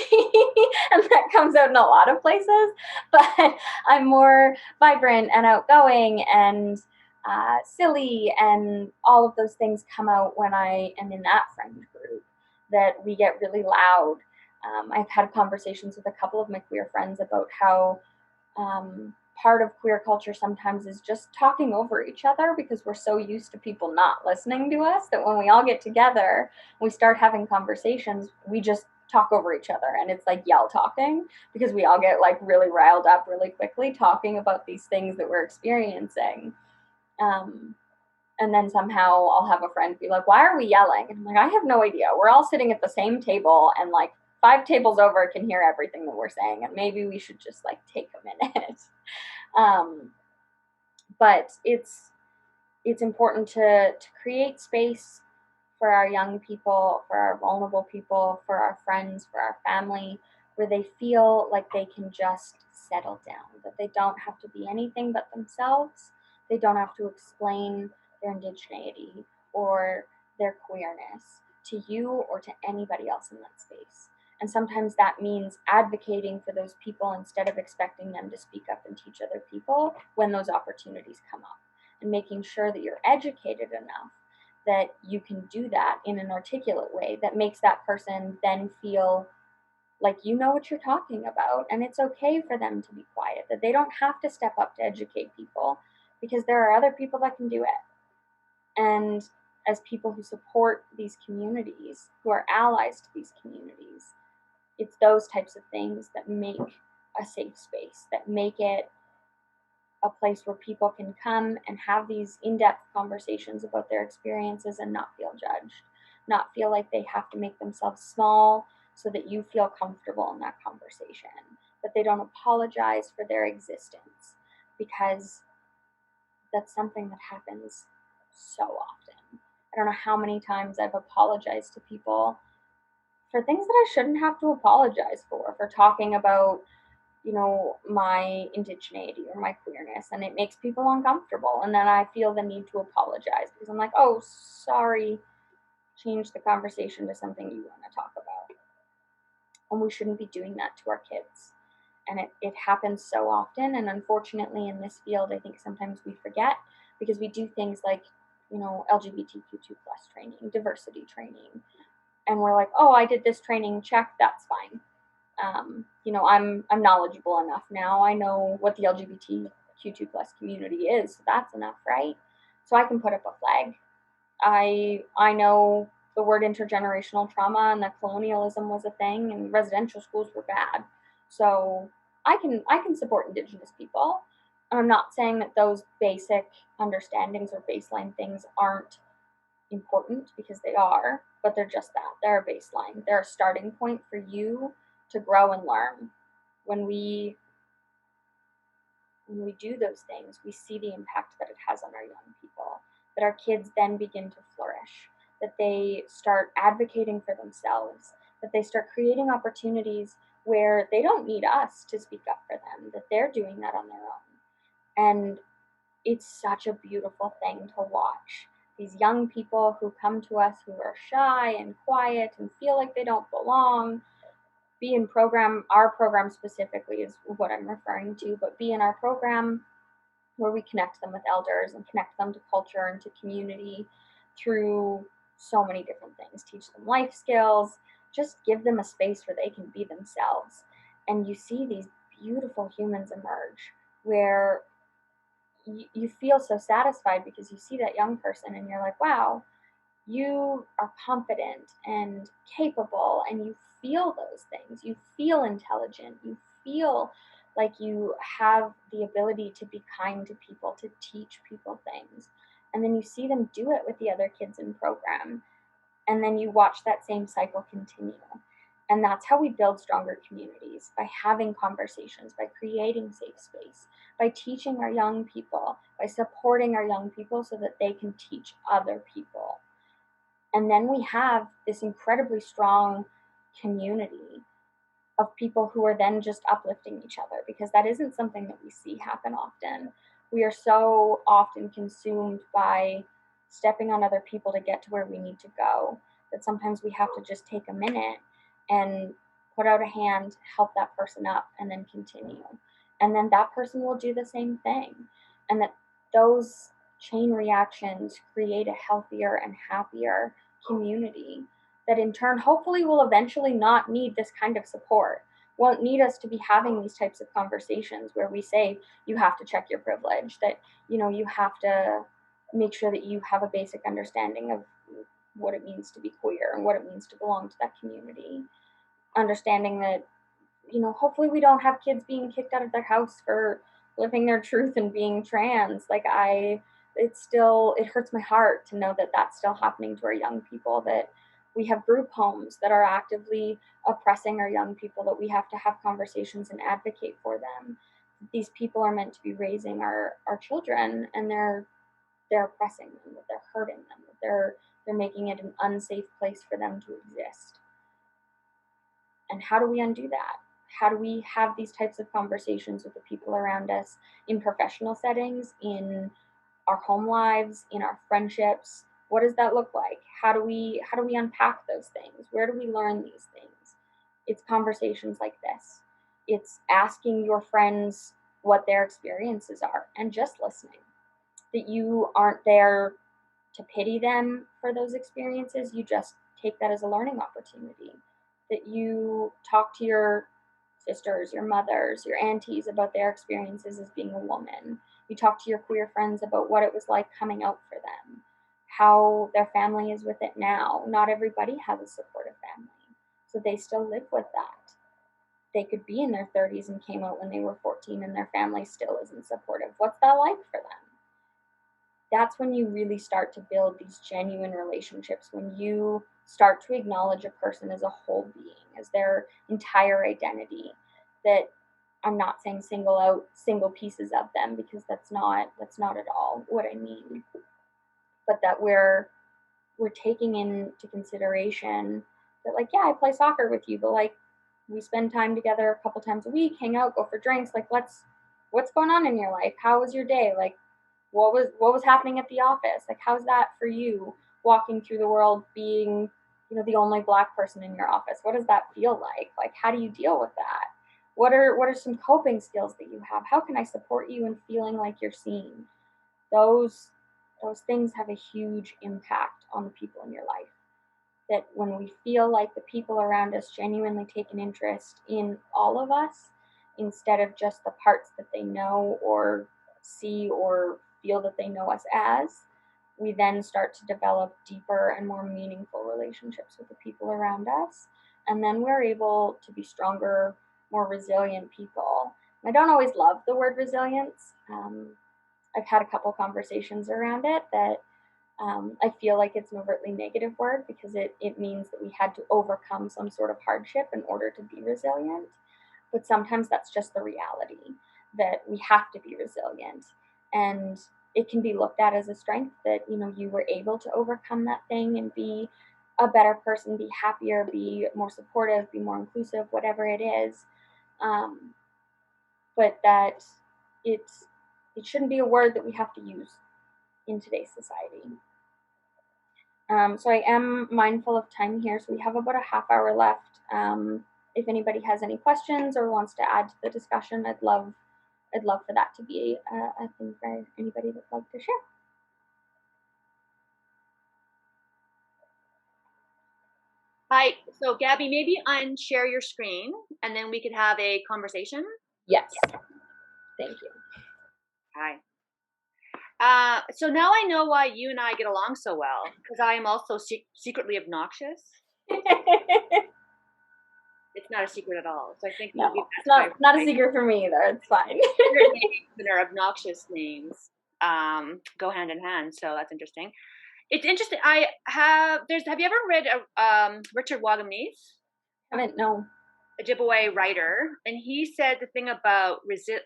and that comes out in a lot of places. But I'm more vibrant and outgoing and silly, and all of those things come out when I am in that friend group. That we get really loud. I've had conversations with a couple of my queer friends about how part of queer culture sometimes is just talking over each other, because we're so used to people not listening to us that when we all get together, we start having conversations, we just talk over each other, and it's like yell talking, because we all get like really riled up really quickly talking about these things that we're experiencing. And then somehow I'll have a friend be like, why are we yelling? And I'm like, I have no idea. We're all sitting at the same table, and like 5 tables over can hear everything that we're saying, and maybe we should just like take a minute. But it's important to create space for our young people, for our vulnerable people, for our friends, for our family, where they feel like they can just settle down, that they don't have to be anything but themselves. They don't have to explain their indigeneity or their queerness to you or to anybody else in that space. And sometimes that means advocating for those people instead of expecting them to speak up and teach other people when those opportunities come up, and making sure that you're educated enough that you can do that in an articulate way that makes that person then feel like you know what you're talking about, and it's okay for them to be quiet, that they don't have to step up to educate people, because there are other people that can do it. And as people who support these communities, who are allies to these communities, it's those types of things that make a safe space, that make it a place where people can come and have these in-depth conversations about their experiences and not feel judged, not feel like they have to make themselves small so that you feel comfortable in that conversation, that they don't apologize for their existence, because that's something that happens so often. I don't know how many times I've apologized to people for things that I shouldn't have to apologize for talking about, my indigeneity or my queerness, and it makes people uncomfortable. And then I feel the need to apologize because I'm like, oh, sorry, change the conversation to something you want to talk about. And we shouldn't be doing that to our kids. And it happens so often. And unfortunately, in this field, I think sometimes we forget because we do things like, LGBTQ2 plus training, diversity training, and we're like, oh, I did this training, check, that's fine. I'm knowledgeable enough now. I know what the LGBTQ2 plus community is, so that's enough, right? So I can put up a flag. I know the word intergenerational trauma and that colonialism was a thing and residential schools were bad. So I can support Indigenous people. I'm not saying that those basic understandings or baseline things aren't important, because they are, but they're just that. They're a baseline. They're a starting point for you to grow and learn. When we when we do those things, we see the impact that it has on our young people, that our kids then begin to flourish, that they start advocating for themselves, that they start creating opportunities where they don't need us to speak up for them, that they're doing that on their own. And it's such a beautiful thing to watch. These young people who come to us who are shy and quiet and feel like they don't belong, be in our program specifically is what I'm referring to, but be in our program where we connect them with elders and connect them to culture and to community through so many different things. Teach them life skills, just give them a space where they can be themselves. And you see these beautiful humans emerge where you feel so satisfied because you see that young person and you're like, wow, you are confident and capable, and you feel those things. You feel intelligent. You feel like you have the ability to be kind to people, to teach people things. And then you see them do it with the other kids in program. And then you watch that same cycle continue. And that's how we build stronger communities, by having conversations, by creating safe space, by teaching our young people, by supporting our young people so that they can teach other people. And then we have this incredibly strong community of people who are then just uplifting each other, because that isn't something that we see happen often. We are so often consumed by stepping on other people to get to where we need to go that sometimes we have to just take a minute and put out a hand, help that person up, and then continue. And then that person will do the same thing. And that those chain reactions create a healthier and happier community that in turn hopefully will eventually not need this kind of support, won't need us to be having these types of conversations where we say you have to check your privilege, that you have to make sure that you have a basic understanding of what it means to be queer and what it means to belong to that community. Understanding that hopefully we don't have kids being kicked out of their house for living their truth and being trans. It hurts my heart to know that that's still happening to our young people, that we have group homes that are actively oppressing our young people, that we have to have conversations and advocate for them. These people are meant to be raising our children, and they're oppressing them, that they're hurting them, that they're making it an unsafe place for them to exist. And how do we undo that? How do we have these types of conversations with the people around us in professional settings, in our home lives, in our friendships? What does that look like? How do we unpack those things? Where do we learn these things? It's conversations like this. It's asking your friends what their experiences are and just listening. That you aren't there to pity them for those experiences. You just take that as a learning opportunity. That you talk to your sisters, your mothers, your aunties about their experiences as being a woman. You talk to your queer friends about what it was like coming out for them, how their family is with it now. Not everybody has a supportive family, so they still live with that. They could be in their 30s and came out when they were 14 and their family still isn't supportive. What's that like for them? That's when you really start to build these genuine relationships, when you start to acknowledge a person as a whole being, as their entire identity. That I'm not saying single out single pieces of them, because that's not at all what I mean. But that we're taking into consideration that, like, yeah, I play soccer with you, but like we spend time together a couple times a week, hang out, go for drinks. Like, what's going on in your life? How was your day? Like, what was happening at the office? Like, how's that for you, walking through the world being the only Black person in your office? What does that feel like? Like, how do you deal with that? What are some coping skills that you have? How can I support you in feeling like you're seen? those those things have a huge impact on the people in your life. That when we feel like the people around us genuinely take an interest in all of us instead of just the parts that they know or see or feel that they know us as, we then start to develop deeper and more meaningful relationships with the people around us. And then we're able to be stronger, more resilient people. I don't always love the word resilience. I've had a couple conversations around it that I feel like it's an overtly negative word because it means that we had to overcome some sort of hardship in order to be resilient. But sometimes that's just the reality that we have to be resilient. And it can be looked at as a strength that, you were able to overcome that thing and be a better person, be happier, be more supportive, be more inclusive, whatever it is. Um, but that it's it shouldn't be a word that we have to use in today's society. So I am mindful of time here, so we have about a half hour left. If anybody has any questions or wants to add to the discussion, I'd love for that to be a thing for anybody that'd like to share. Hi. So Gabby, maybe unshare your screen and then we could have a conversation. Yes. Thank you. Hi. So now I know why you and I get along so well, because I am also secretly obnoxious. It's not a secret at all. So I think no, maybe it's not a secret for me either. It's fine. Secret names and our obnoxious names go hand in hand. So that's interesting. It's interesting. Have you ever read Richard Wagamese? Haven't, no. Ojibwe writer, and he said the thing about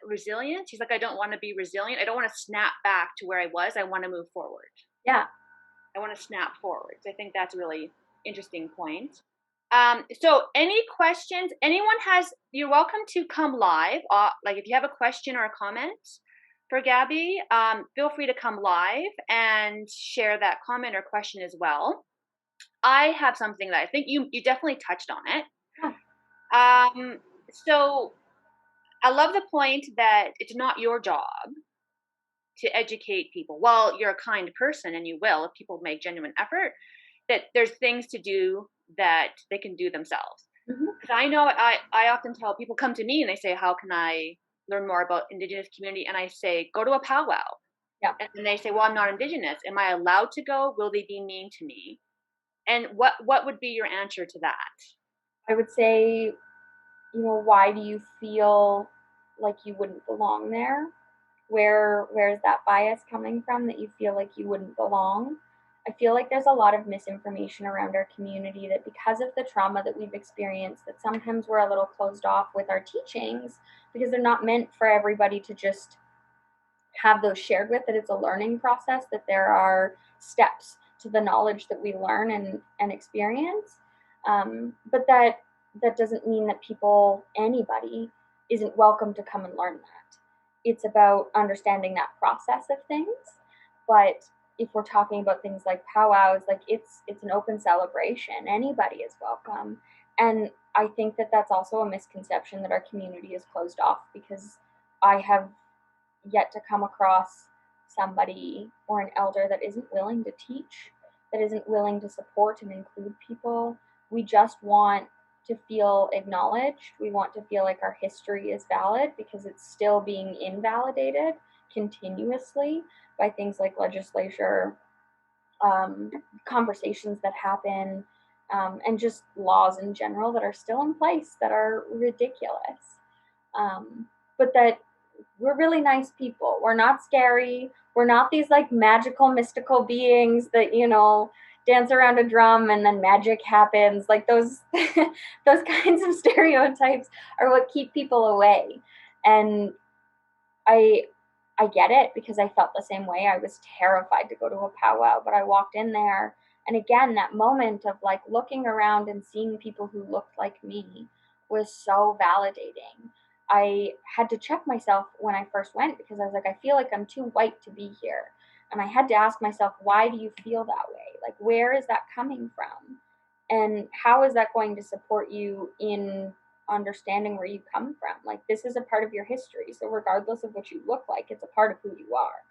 resilience. He's like, I don't want to be resilient. I don't want to snap back to where I was. I want to move forward. Yeah. I want to snap forward. So I think that's a really interesting point. So any questions? You're welcome to come live. Like if you have a question or a comment for Gabby, feel free to come live and share that comment or question as well. I have something that I think you definitely touched on it. So I love the point that it's not your job to educate people. Well, you're a kind person and you will if people make genuine effort, that there's things to do that they can do themselves. Because I know I often tell people come to me and they say, how can I learn more about Indigenous community? And I say, go to a powwow. Yeah. And they say, well, I'm not Indigenous. Am I allowed to go? Will they be mean to me? And what would be your answer to that? I would say, why do you feel like you wouldn't belong there? Where's that bias coming from that you feel like you wouldn't belong? I feel like there's a lot of misinformation around our community that because of the trauma that we've experienced, that sometimes we're a little closed off with our teachings because they're not meant for everybody to just have those shared with, that it's a learning process, that there are steps to the knowledge that we learn and experience. But that doesn't mean that anybody isn't welcome to come and learn that. It's about understanding that process of things. But if we're talking about things like powwows, like it's an open celebration. Anybody is welcome. And I think that that's also a misconception that our community is closed off, because I have yet to come across somebody or an elder that isn't willing to teach, that isn't willing to support and include people. We just want to feel acknowledged. We want to feel like our history is valid, because it's still being invalidated continuously by things like legislature, conversations that happen, and just laws in general that are still in place that are ridiculous. But that we're really nice people. We're not scary. We're not these like magical, mystical beings that, dance around a drum and then magic happens. Like those those kinds of stereotypes are what keep people away. And I get it, because I felt the same way. I was terrified to go to a powwow, but I walked in there, and again, that moment of like looking around and seeing people who looked like me was so validating. I had to check myself when I first went, because I was like, I feel like I'm too white to be here. And I had to ask myself, why do you feel that way? Like, where is that coming from? And how is that going to support you in understanding where you come from? Like, this is a part of your history. So regardless of what you look like, it's a part of who you are.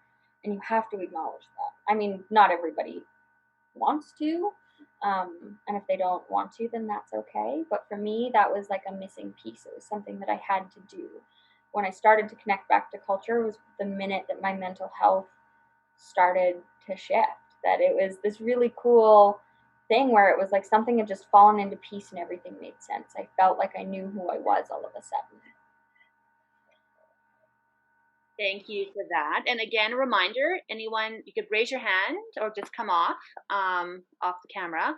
and you have to acknowledge that. I mean, not everybody wants to, and if they don't want to, then that's okay. But for me, that was like a missing piece. It was something that I had to do. When I started to connect back to culture was the minute that my mental health started to shift. That it was this really cool thing where it was like something had just fallen into piece and everything made sense. I felt like I knew who I was all of a sudden. Thank you for that. And again, a reminder, anyone, you could raise your hand or just come off the camera.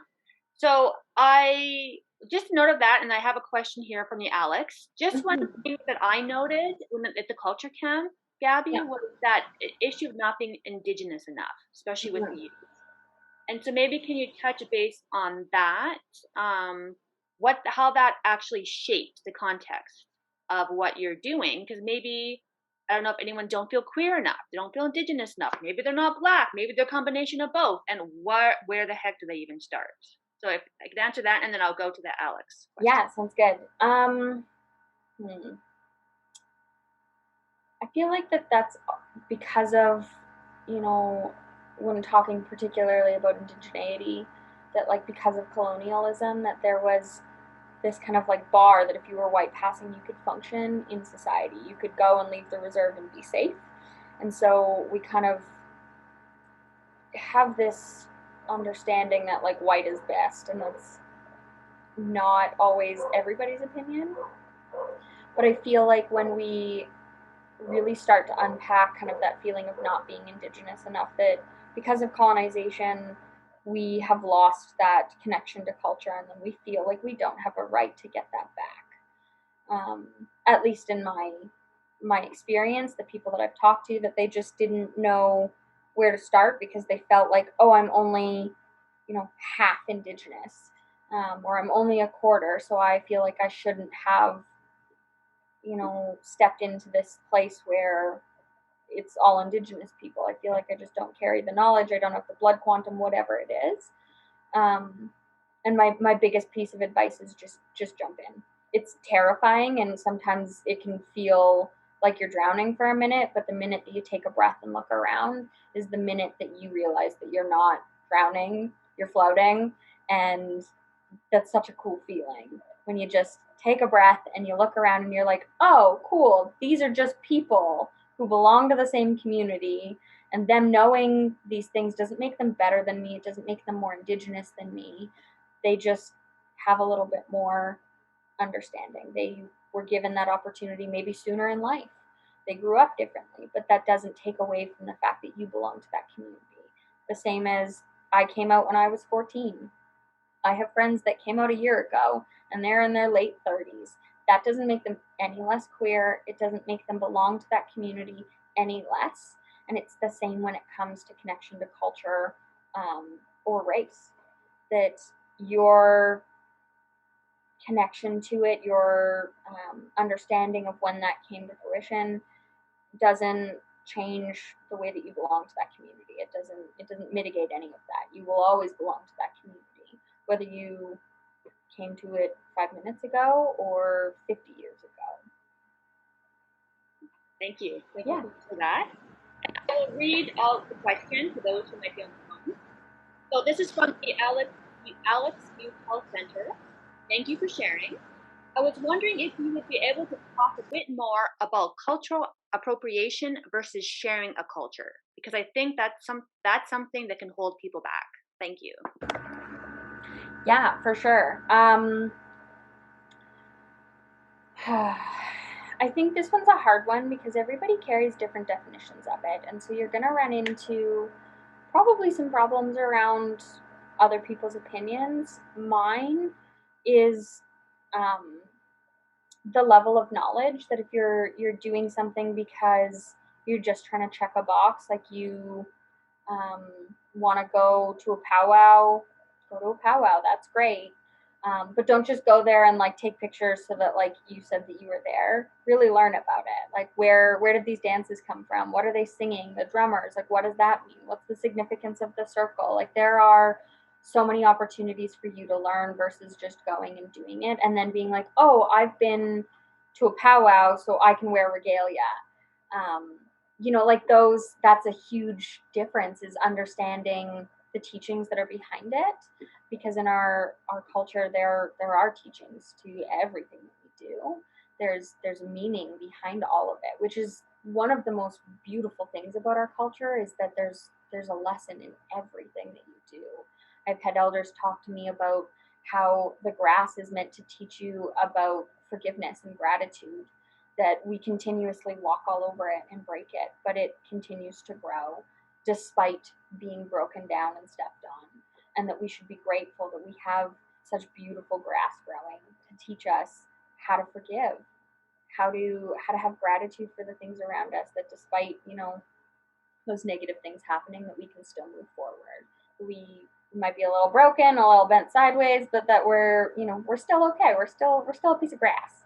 So I just note of that, and I have a question here from you, Alex. Just one Mm-hmm. thing that I noted at the culture camp, Gabby, Yeah. was that issue of not being indigenous enough, especially with the Mm-hmm. youth. And so maybe can you touch base on that? How that actually shaped the context of what you're doing? Because maybe I don't know if anyone don't feel queer enough, they don't feel indigenous enough, maybe they're not black, maybe they're a combination of both. And where the heck do they even start? So if I could answer that, and then I'll go to the Alex question. Yeah, sounds good. I feel like that's because of, you know, when talking particularly about indigeneity, that like because of colonialism, that there was this kind of like bar that if you were white passing, you could function in society. You could go and leave the reserve and be safe. And so we kind of have this understanding that like white is best, and that's not always everybody's opinion. But I feel like when we really start to unpack kind of that feeling of not being indigenous enough, that because of colonization we have lost that connection to culture, and then we feel like we don't have a right to get that back. At least in my experience, the people that I've talked to, that they just didn't know where to start because they felt like, oh, I'm only, half indigenous, or I'm only a quarter, so I feel like I shouldn't have, stepped into this place where it's all indigenous people. I feel like I just don't carry the knowledge. I don't have the blood quantum, whatever it is. Um, and my biggest piece of advice is just jump in. It's terrifying, and sometimes it can feel like you're drowning for a minute, but the minute that you take a breath and look around is the minute that you realize that you're not drowning, you're floating. And that's such a cool feeling when you just take a breath and you look around and you're like, oh, cool, these are just people who belong to the same community, and them knowing these things doesn't make them better than me, it doesn't make them more indigenous than me. They just have a little bit more understanding. They were given that opportunity maybe sooner in life. They grew up differently, but that doesn't take away from the fact that you belong to that community. The same as I came out when I was 14. I have friends that came out a year ago and they're in their late 30s. That doesn't make them any less queer. It doesn't make them belong to that community any less. And it's the same when it comes to connection to culture, or race. That your connection to it, your understanding of when that came to fruition, doesn't change the way that you belong to that community. It doesn't mitigate any of that. You will always belong to that community, whether you came to it 5 minutes ago or 50 years ago. Thank you. Thank you Yeah. so much for that. I will read out the question for those who might be on the phone. So this is from the Alex Youth Health Center. Thank you for sharing. I was wondering if you would be able to talk a bit more about cultural appropriation versus sharing a culture, because I think that's something that can hold people back. Thank you. Yeah, for sure. I think this one's a hard one because everybody carries different definitions of it. And so you're going to run into probably some problems around other people's opinions. Mine is, the level of knowledge that if you're doing something because you're just trying to check a box, like you um, want to go to a powwow. That's great. But don't just go there and like take pictures so that like you said that you were there. Really learn about it. Like where did these dances come from? What are they singing? The drummers, like what does that mean? What's the significance of the circle? Like there are so many opportunities for you to learn versus just going and doing it and then being like, oh, I've been to a powwow, so I can wear regalia. Um, like those, that's a huge difference, is understanding the teachings that are behind it, because in our culture there are teachings to everything that we do. There's meaning behind all of it, which is one of the most beautiful things about our culture, is that there's a lesson in everything that you do. I've had elders talk to me about how the grass is meant to teach you about forgiveness and gratitude, that we continuously walk all over it and break it, but it continues to grow despite being broken down and stepped on. And that we should be grateful that we have such beautiful grass growing to teach us how to forgive, how to have gratitude for the things around us, that despite, those negative things happening, that we can still move forward. We might be a little broken, a little bent sideways, but that we're still okay. We're still a piece of grass.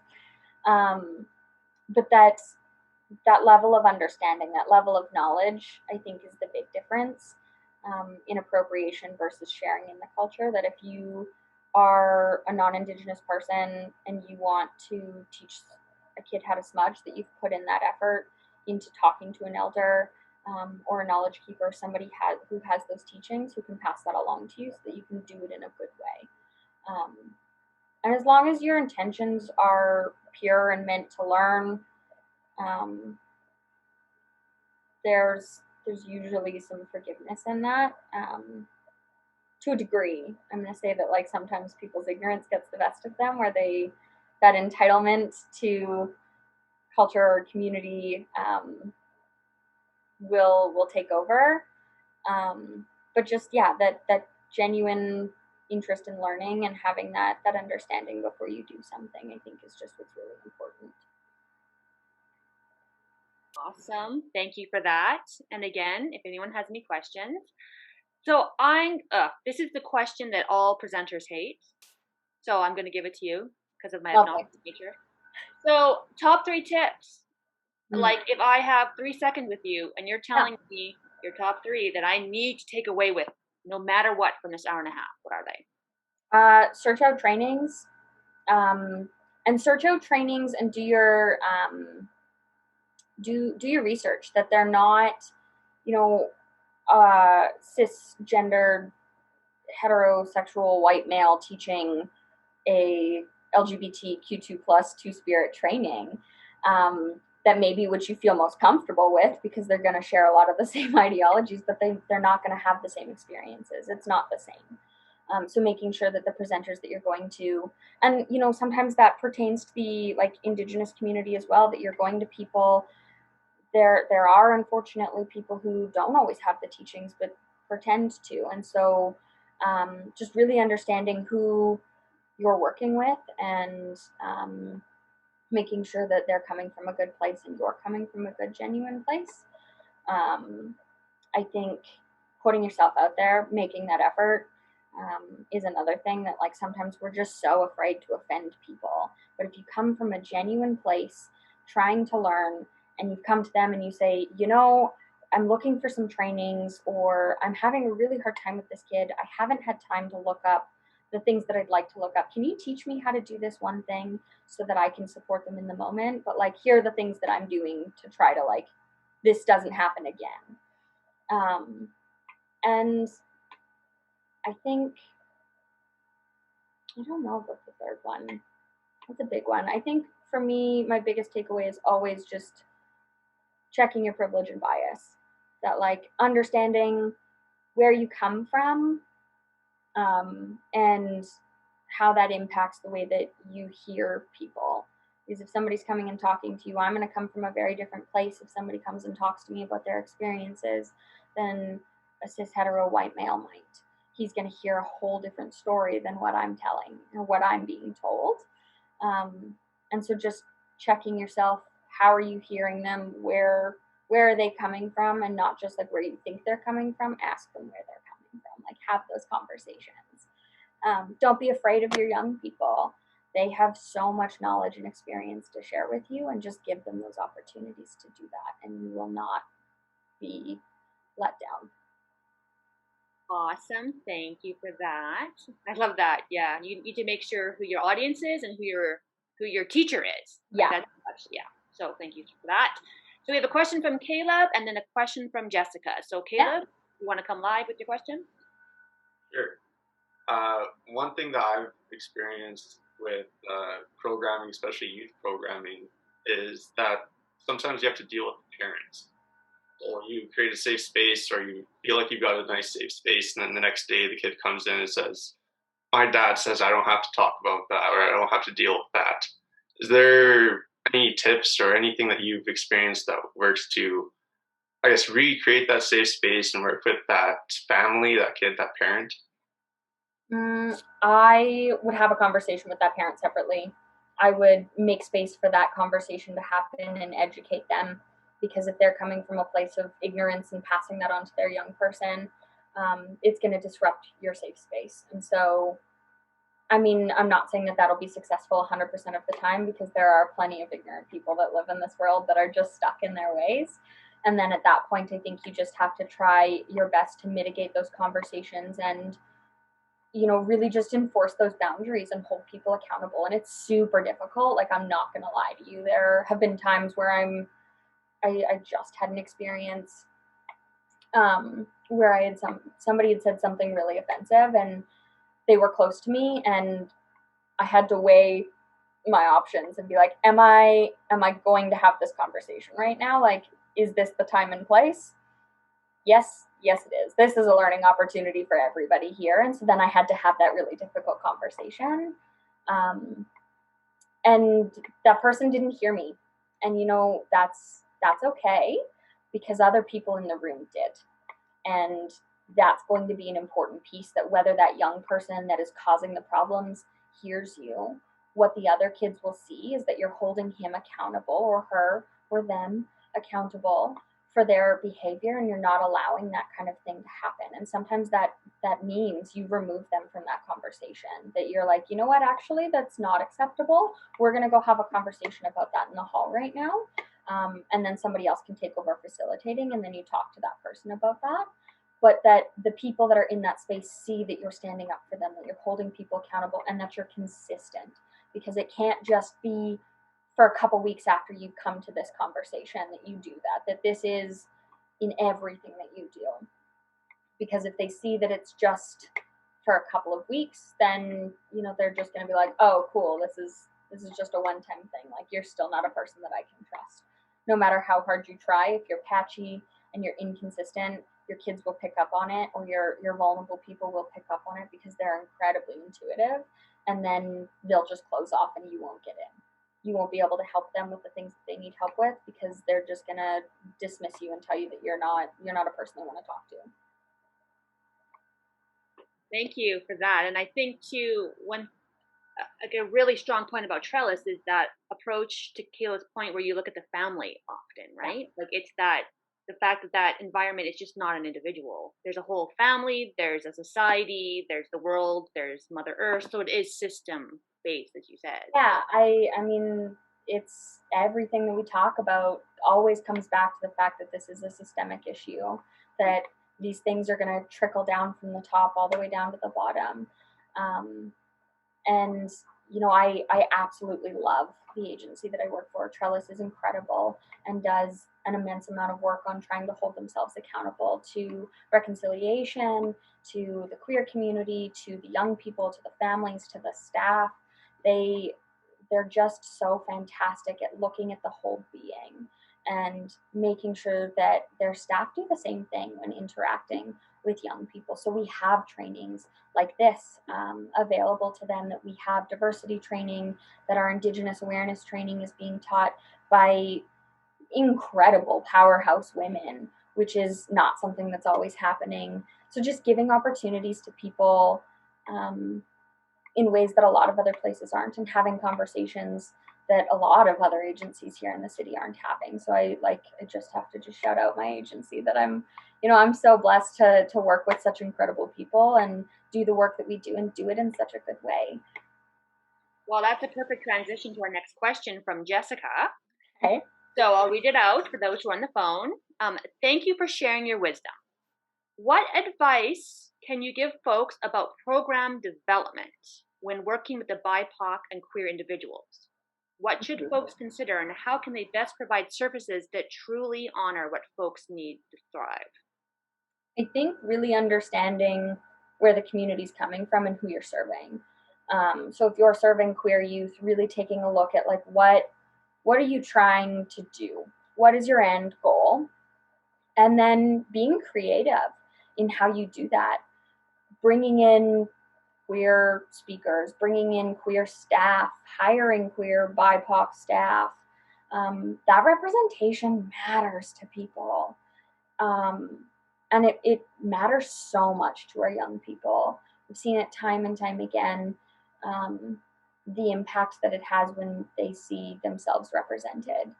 But that level of understanding, that level of knowledge, I think is the big difference in appropriation versus sharing in the culture. That if you are a non-Indigenous person and you want to teach a kid how to smudge, that you've put in that effort into talking to an elder or a knowledge keeper, somebody who has those teachings, who can pass that along to you, so that you can do it in a good way. And as long as your intentions are pure and meant to learn, there's usually some forgiveness in that, to a degree. I'm going to say that, like, sometimes people's ignorance gets the best of them, where that entitlement to culture or community will take over. But just, yeah, that genuine interest in learning and having that understanding before you do something, I think, is just what's really important. Awesome. Thank you for that. And again, if anyone has any questions. So this is the question that all presenters hate. So I'm going to give it to you because of my obnoxious nature. So top 3 tips. Like, if I have 3 seconds with you and you're telling me your top 3 that I need to take away with, no matter what, from this hour and a half, what are they? Search out trainings, and do your do your research. That they're not, cisgendered heterosexual white male teaching a LGBTQ2 plus two-spirit training. That may be what you feel most comfortable with, because they're going to share a lot of the same ideologies, but they're not going to have the same experiences. It's not the same. So making sure that the presenters that you're going to, and sometimes that pertains to the, like, Indigenous community as well, that you're going to people, there are unfortunately people who don't always have the teachings but pretend to. And so just really understanding who you're working with, and making sure that they're coming from a good place and you're coming from a good, genuine place. I think putting yourself out there, making that effort, is another thing that, like, sometimes we're just so afraid to offend people. But if you come from a genuine place, trying to learn, and you come to them and you say, I'm looking for some trainings, or I'm having a really hard time with this kid. I haven't had time to look up the things that I'd like to look up. Can you teach me how to do this one thing so that I can support them in the moment? But, like, here are the things that I'm doing to try to, like, this doesn't happen again. And I think, I don't know about the third one. That's a big one. I think for me, my biggest takeaway is always just checking your privilege and bias. That, like, understanding where you come from, and how that impacts the way that you hear people. Because if somebody's coming and talking to you, I'm going to come from a very different place if somebody comes and talks to me about their experiences than a cis hetero white male might. He's going to hear a whole different story than what I'm telling or what I'm being told. And so just checking yourself, how are you hearing them? Where are they coming from? And not just, like, where you think they're coming from. Ask them where they're coming from. Like, have those conversations. Don't be afraid of your young people. They have so much knowledge and experience to share with you, and just give them those opportunities to do that, and you will not be let down. Awesome. Thank you for that. I love that. Yeah. You need to make sure who your audience is and who your teacher is. Yeah. Yeah. So thank you for that. So we have a question from Caleb and then a question from Jessica. So Yeah. Caleb, you want to come live with your question? Sure. One thing that I've experienced with programming, especially youth programming, is that sometimes you have to deal with the parents. Or you create a safe space, or you feel like you've got a nice safe space, and then the next day the kid comes in and says, "My dad says I don't have to talk about that, or I don't have to deal with that." Is there any tips or anything that you've experienced that works to, I guess, recreate that safe space and work with that family, that kid, that parent? I would have a conversation with that parent separately. I would make space for that conversation to happen and educate them, because if they're coming from a place of ignorance and passing that on to their young person, it's going to disrupt your safe space. And so, I mean, I'm not saying that that'll be successful 100% of the time, because there are plenty of ignorant people that live in this world that are just stuck in their ways. And then at that point, I think you just have to try your best to mitigate those conversations and, really just enforce those boundaries and hold people accountable. And it's super difficult. Like, I'm not going to lie to you. There have been times where I just had an experience where I had somebody had said something really offensive, and they were close to me, and I had to weigh my options and be like, am I going to have this conversation right now? Like, is this the time and place? Yes, it is. This is a learning opportunity for everybody here. And so then I had to have that really difficult conversation. Um, and that person didn't hear me. And that's okay, because other people in the room did. And that's going to be an important piece, that whether that young person that is causing the problems hears you, what the other kids will see is that you're holding him accountable, or her or them accountable for their behavior, and you're not allowing that kind of thing to happen. And sometimes that means you remove them from that conversation, that you're like, you know what, actually that's not acceptable, we're going to go have a conversation about that in the hall right now. And then somebody else can take over facilitating, and then you talk to that person about that. But that the people that are in that space see that you're standing up for them, that you're holding people accountable, and that you're consistent. Because it can't just be for a couple weeks after you've come to this conversation that you do that this is in everything that you do. Because if they see that it's just for a couple of weeks, then they're just going to be like, oh cool, this is just a one-time thing. Like, you're still not a person that I can trust. No matter how hard you try, if you're patchy and you're inconsistent, your kids will pick up on it, or your vulnerable people will pick up on it, because they're incredibly intuitive, and then they'll just close off and you won't get in. You won't be able to help them with the things that they need help with, because they're just going to dismiss you and tell you that you're not a person they want to talk to. Thank you for that. And I think too, like a really strong point about Trellis is that approach to Kayla's point, where you look at the family often, right? Like, it's that the fact that environment is just not an individual. There's a whole family, there's a society, there's the world, there's Mother Earth. So it is system based, as you said. Yeah, I mean, it's everything that we talk about always comes back to the fact that this is a systemic issue, that these things are going to trickle down from the top all the way down to the bottom. And I absolutely love the agency that I work for. Trellis is incredible and does an immense amount of work on trying to hold themselves accountable to reconciliation, to the queer community, to the young people, to the families, to the staff. They're just so fantastic at looking at the whole being and making sure that their staff do the same thing when interacting with young people. So we have trainings like this available to them, that we have diversity training, that our Indigenous awareness training is being taught by incredible powerhouse women, which is not something that's always happening. So just giving opportunities to people in ways that a lot of other places aren't, and having conversations that a lot of other agencies here in the city aren't having. So I just have to just shout out my agency, that I'm so blessed to work with such incredible people and do the work that we do, and do it in such a good way. Well, that's a perfect transition to our next question from Jessica. Okay. So I'll read it out for those who are on the phone. Thank you for sharing your wisdom. What advice can you give folks about program development when working with the BIPOC and queer individuals? What should folks consider, and how can they best provide services that truly honor what folks need to thrive? I think really understanding where the community's coming from and who you're serving. So if you're serving queer youth, really taking a look at like what are you trying to do? What is your end goal? And then being creative in how you do that. Bringing in queer speakers, bringing in queer staff, hiring queer BIPOC staff. That representation matters to people. And it matters so much to our young people. We've seen it time and time again, the impact that it has when they see themselves represented.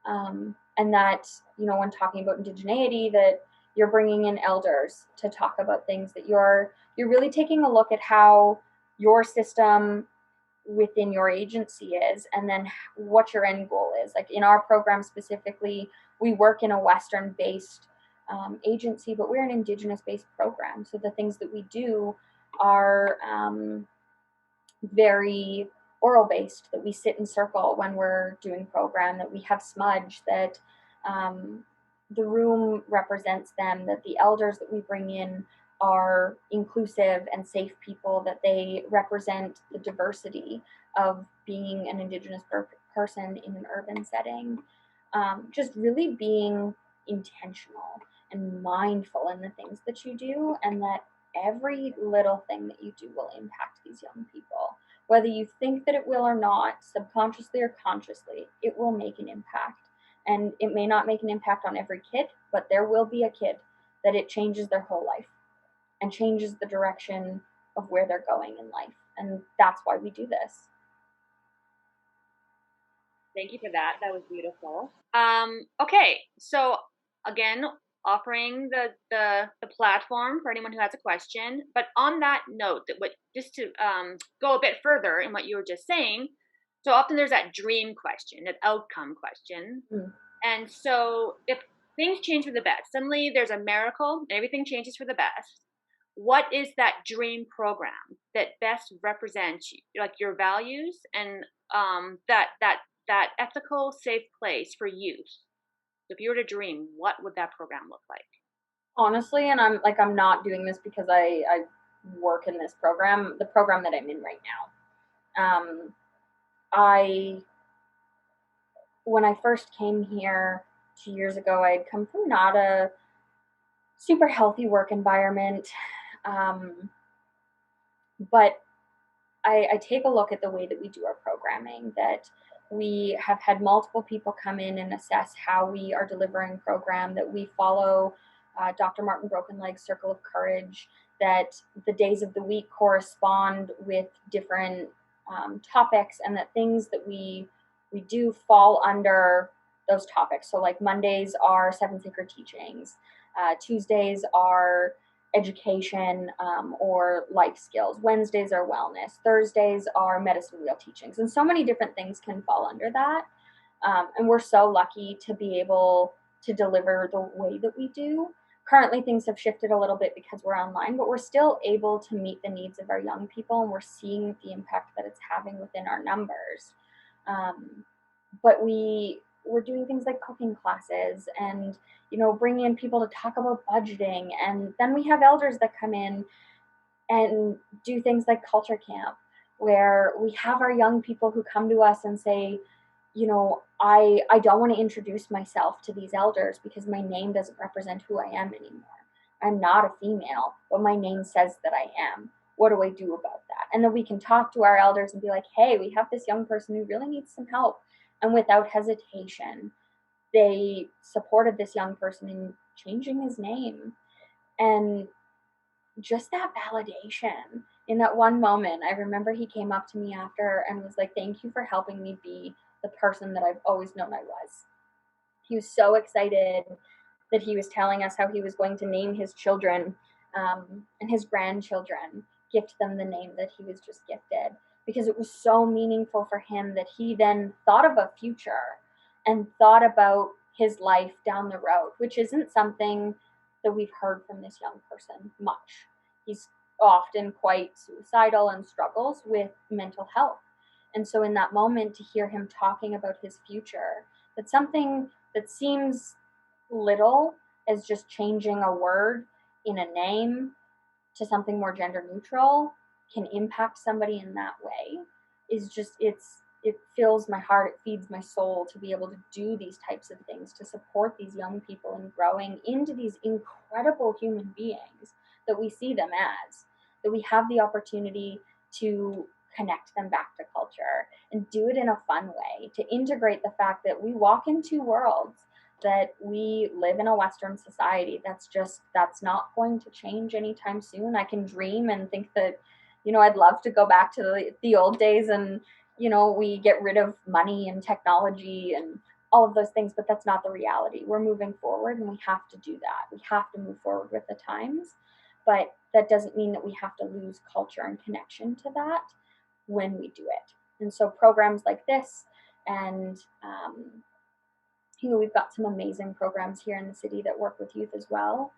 And that, you know, when talking about indigeneity, that you're bringing in elders to talk about things, that you're really taking a look at how your system within your agency is, and then what your end goal is. Like in our program specifically, we work in a Western based agency, but we're an Indigenous based program. So the things that we do are very oral based, that we sit in circle when we're doing program, that we have smudge, that the room represents them, that the elders that we bring in are inclusive and safe people, that they represent the diversity of being an Indigenous person in an urban setting. Just really being intentional and mindful in the things that you do, and that every little thing that you do will impact these young people. Whether you think that it will or not, subconsciously or consciously, it will make an impact. And it may not make an impact on every kid, but there will be a kid that it changes their whole life and changes the direction of where they're going in life. And that's why we do this. Thank you for that. That was beautiful. Okay, so again, offering the platform for anyone who has a question. But on that note, that what just to go a bit further in what you were just saying. So often there's that dream question, that outcome question, and so if things change for the best, suddenly there's a miracle, and everything changes for the best. What is that dream program that best represents like your values and that ethical, safe place for youth? If you were to dream, what would that program look like? Honestly, and I'm not doing this because I work in this program, the program that I'm in right now. When I first came here 2 years ago, I had come from not a super healthy work environment, but I take a look at the way that we do our programming, that we have had multiple people come in and assess how we are delivering program, that we follow Dr. Martin Brokenleg's Circle of Courage, that the days of the week correspond with different topics, and that things that we do fall under those topics. So like Mondays are Seven Sacred Teachings, Tuesdays are education or life skills. Wednesdays are wellness. Thursdays are medicine wheel teachings. And so many different things can fall under that. And we're so lucky to be able to deliver the way that we do. Currently, things have shifted a little bit because we're online, but we're still able to meet the needs of our young people, and we're seeing the impact that it's having within our numbers. But we're doing things like cooking classes, and bringing in people to talk about budgeting, and then we have elders that come in and do things like culture camp, where we have our young people who come to us and say, I don't want to introduce myself to these elders because my name doesn't represent who I am anymore. I'm not a female, but my name says that I am. What do I do about that? And then we can talk to our elders and be like, hey, we have this young person who really needs some help. And without hesitation, they supported this young person in changing his name. And just that validation in that one moment, I remember he came up to me after and was like, thank you for helping me be the person that I've always known I was. He was so excited that he was telling us how he was going to name his children and his grandchildren, gift them the name that he was just gifted, because it was so meaningful for him that he then thought of a future and thought about his life down the road, which isn't something that we've heard from this young person much. He's often quite suicidal and struggles with mental health. And so in that moment, to hear him talking about his future, that something that seems little as just changing a word in a name to something more gender neutral can impact somebody in that way is just, it fills my heart, it feeds my soul to be able to do these types of things, to support these young people in growing into these incredible human beings that we see them as, that we have the opportunity to connect them back to culture and do it in a fun way, to integrate the fact that we walk in two worlds, that we live in a Western society that's not going to change anytime soon. I can dream and think that, I'd love to go back to the old days and, we get rid of money and technology and all of those things, but that's not the reality. We're moving forward and we have to do that. We have to move forward with the times, but that doesn't mean that we have to lose culture and connection to that when we do it. And so programs like this, and we've got some amazing programs here in the city that work with youth as well,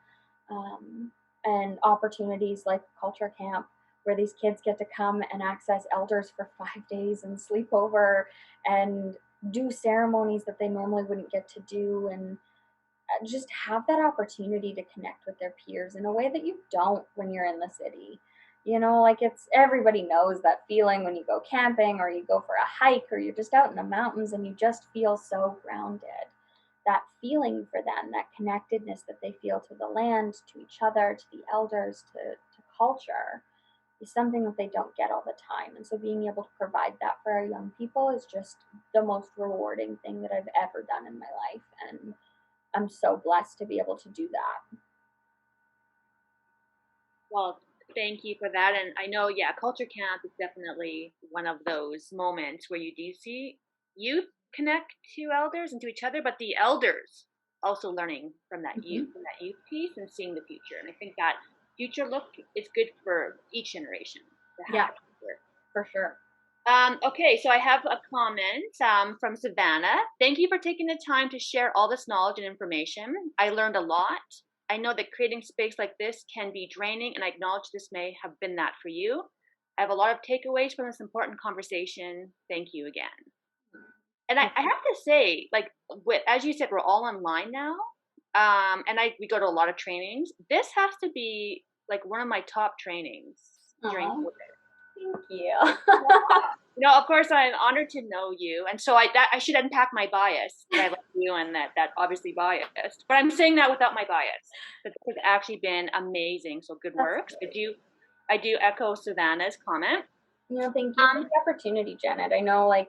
and opportunities like Culture Camp, where these kids get to come and access elders for 5 days and sleep over and do ceremonies that they normally wouldn't get to do, and just have that opportunity to connect with their peers in a way that you don't when you're in the city. Like, it's, everybody knows that feeling when you go camping or you go for a hike or you're just out in the mountains and you just feel so grounded. That feeling for them, that connectedness that they feel to the land, to each other, to the elders, to culture, is something that they don't get all the time. And so being able to provide that for our young people is just the most rewarding thing that I've ever done in my life. And I'm so blessed to be able to do that. Well, thank you for that. And I know, yeah, Culture Camp is definitely one of those moments where you do see youth connect to elders and to each other, but the elders also learning from that Mm-hmm. youth piece and seeing the future. And I think that future look is good for each generation to have. Yeah, for sure. Okay, so I have a comment from Savannah. Thank you for taking the time to share all this knowledge and information. I learned a lot. I know that creating space like this can be draining, and I acknowledge this may have been that for you. I have a lot of takeaways from this important conversation. Thank you again. And I have to say, like, as you said, we're all online now, and we go to a lot of trainings. This has to be like one of my top trainings during COVID. Thank you. Of course, I'm honored to know you, and so I should unpack my bias that I like you, and that obviously biased. But I'm saying that without my bias. But this has actually been amazing. So good work. I do echo Savannah's comment. Thank you for the opportunity, Janet. I know, like,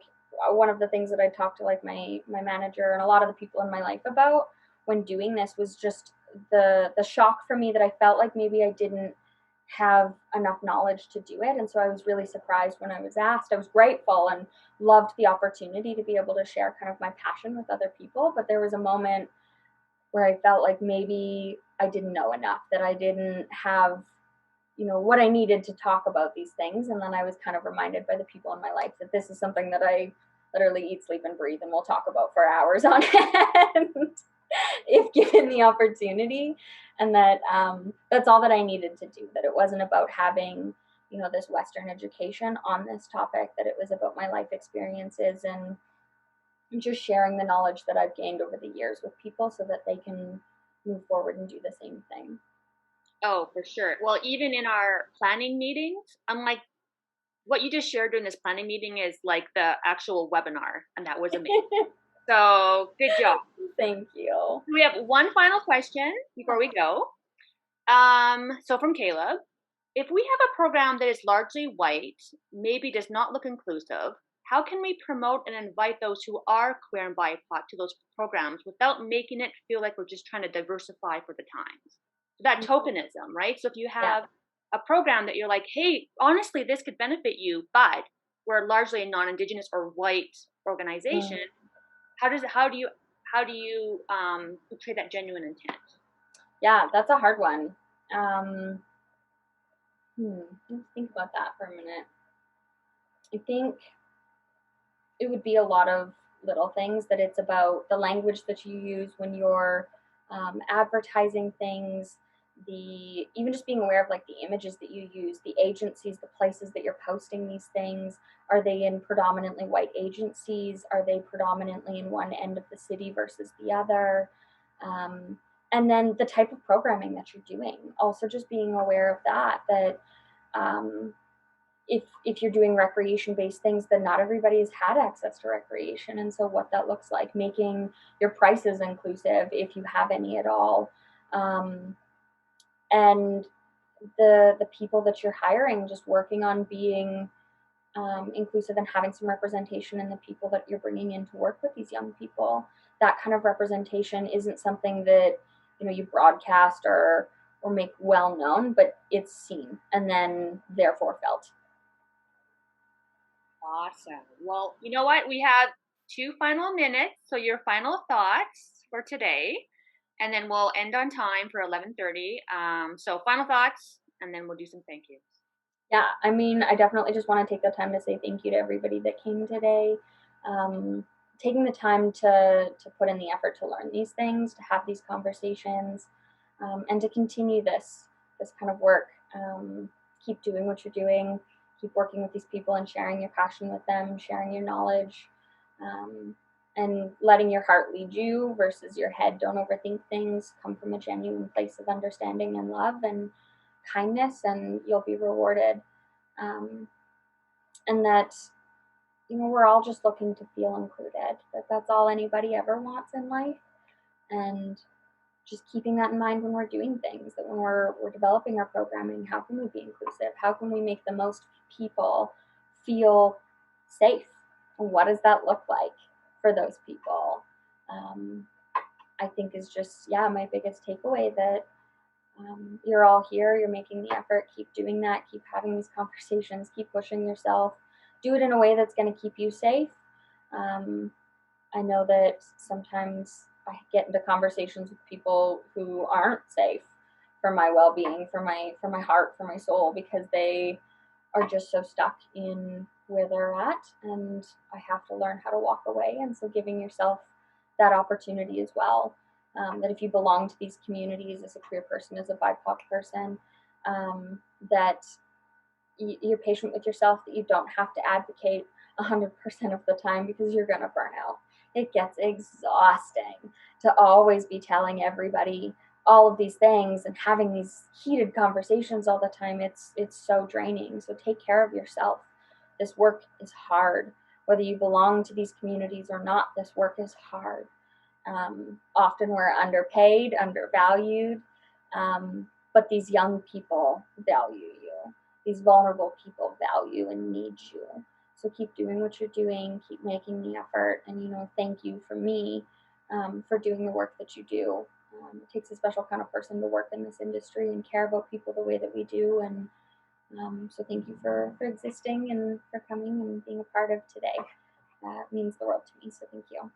one of the things that I talked to, like, my manager and a lot of the people in my life about when doing this was just the shock for me that I felt like maybe I didn't have enough knowledge to do it. And so I was really surprised when I was asked. I was grateful and loved the opportunity to be able to share kind of my passion with other people. But there was a moment where I felt like maybe I didn't know enough, that I didn't have, what I needed to talk about these things. And then I was kind of reminded by the people in my life that this is something that I literally eat, sleep, and breathe, and we'll talk about for hours on end if given the opportunity. And that that's all that I needed to do, that it wasn't about having, this Western education on this topic, that it was about my life experiences and just sharing the knowledge that I've gained over the years with people so that they can move forward and do the same thing. Oh, for sure. Well, even in our planning meetings, I'm like, what you just shared during this planning meeting is like the actual webinar, and that was amazing. So good job. Thank you. We have one final question before we go. So from Caleb, if we have a program that is largely white, maybe does not look inclusive, how can we promote and invite those who are queer and BIPOC to those programs without making it feel like we're just trying to diversify for the times? That tokenism, right? So if you have a program that you're like, hey, honestly, this could benefit you, but we're largely a non-Indigenous or white organization, how do you portray that genuine intent? Yeah, that's a hard one. Let's think about that for a minute. I think it would be a lot of little things, that it's about the language that you use when you're advertising things, even just being aware of like the images that you use, the agencies, the places that you're posting these things. Are they in predominantly white agencies? Are they predominantly in one end of the city versus the other? And then the type of programming that you're doing. Also, just being aware of that if you're doing recreation based things, then not everybody has had access to recreation, and so what that looks like, making your prices inclusive if you have any at all, and the people that you're hiring, just working on being inclusive and having some representation in the people that you're bringing in to work with these young people. That kind of representation isn't something that you broadcast or make well known, but it's seen and then therefore felt. Awesome. Well, you know what? We have 2 final minutes. So your final thoughts for today, and then we'll end on time for 11:30. So final thoughts, and then we'll do some thank yous. Yeah, I mean, I definitely just want to take the time to say thank you to everybody that came today. Taking the time to put in the effort to learn these things, to have these conversations, and to continue this kind of work. Keep doing what you're doing. Keep working with these people and sharing your passion with them, sharing your knowledge, and letting your heart lead you versus your head. Don't overthink things. Come from a genuine place of understanding and love and kindness, and you'll be rewarded. And that we're all just looking to feel included. That's all anybody ever wants in life, and just keeping that in mind when we're doing things, that when we're developing our programming, how can we be inclusive? How can we make the most people feel safe? And what does that look like for those people? I think is just, my biggest takeaway, that you're all here, you're making the effort, keep doing that, keep having these conversations, keep pushing yourself, do it in a way that's going to keep you safe. I know that sometimes I get into conversations with people who aren't safe for my well-being, for my heart, for my soul, because they are just so stuck in where they're at, and I have to learn how to walk away. And so giving yourself that opportunity as well, that if you belong to these communities as a queer person, as a BIPOC person, that you're patient with yourself, that you don't have to advocate 100% of the time, because you're going to burn out. It gets exhausting to always be telling everybody all of these things and having these heated conversations all the time. It's so draining. So take care of yourself. This work is hard. Whether you belong to these communities or not, this work is hard. Often we're underpaid, undervalued, but these young people value you. These vulnerable people value and need you. So keep doing what you're doing, keep making the effort, and thank you from me for doing the work that you do. It takes a special kind of person to work in this industry and care about people the way that we do, and so thank you for existing and for coming and being a part of today. That means the world to me, so thank you.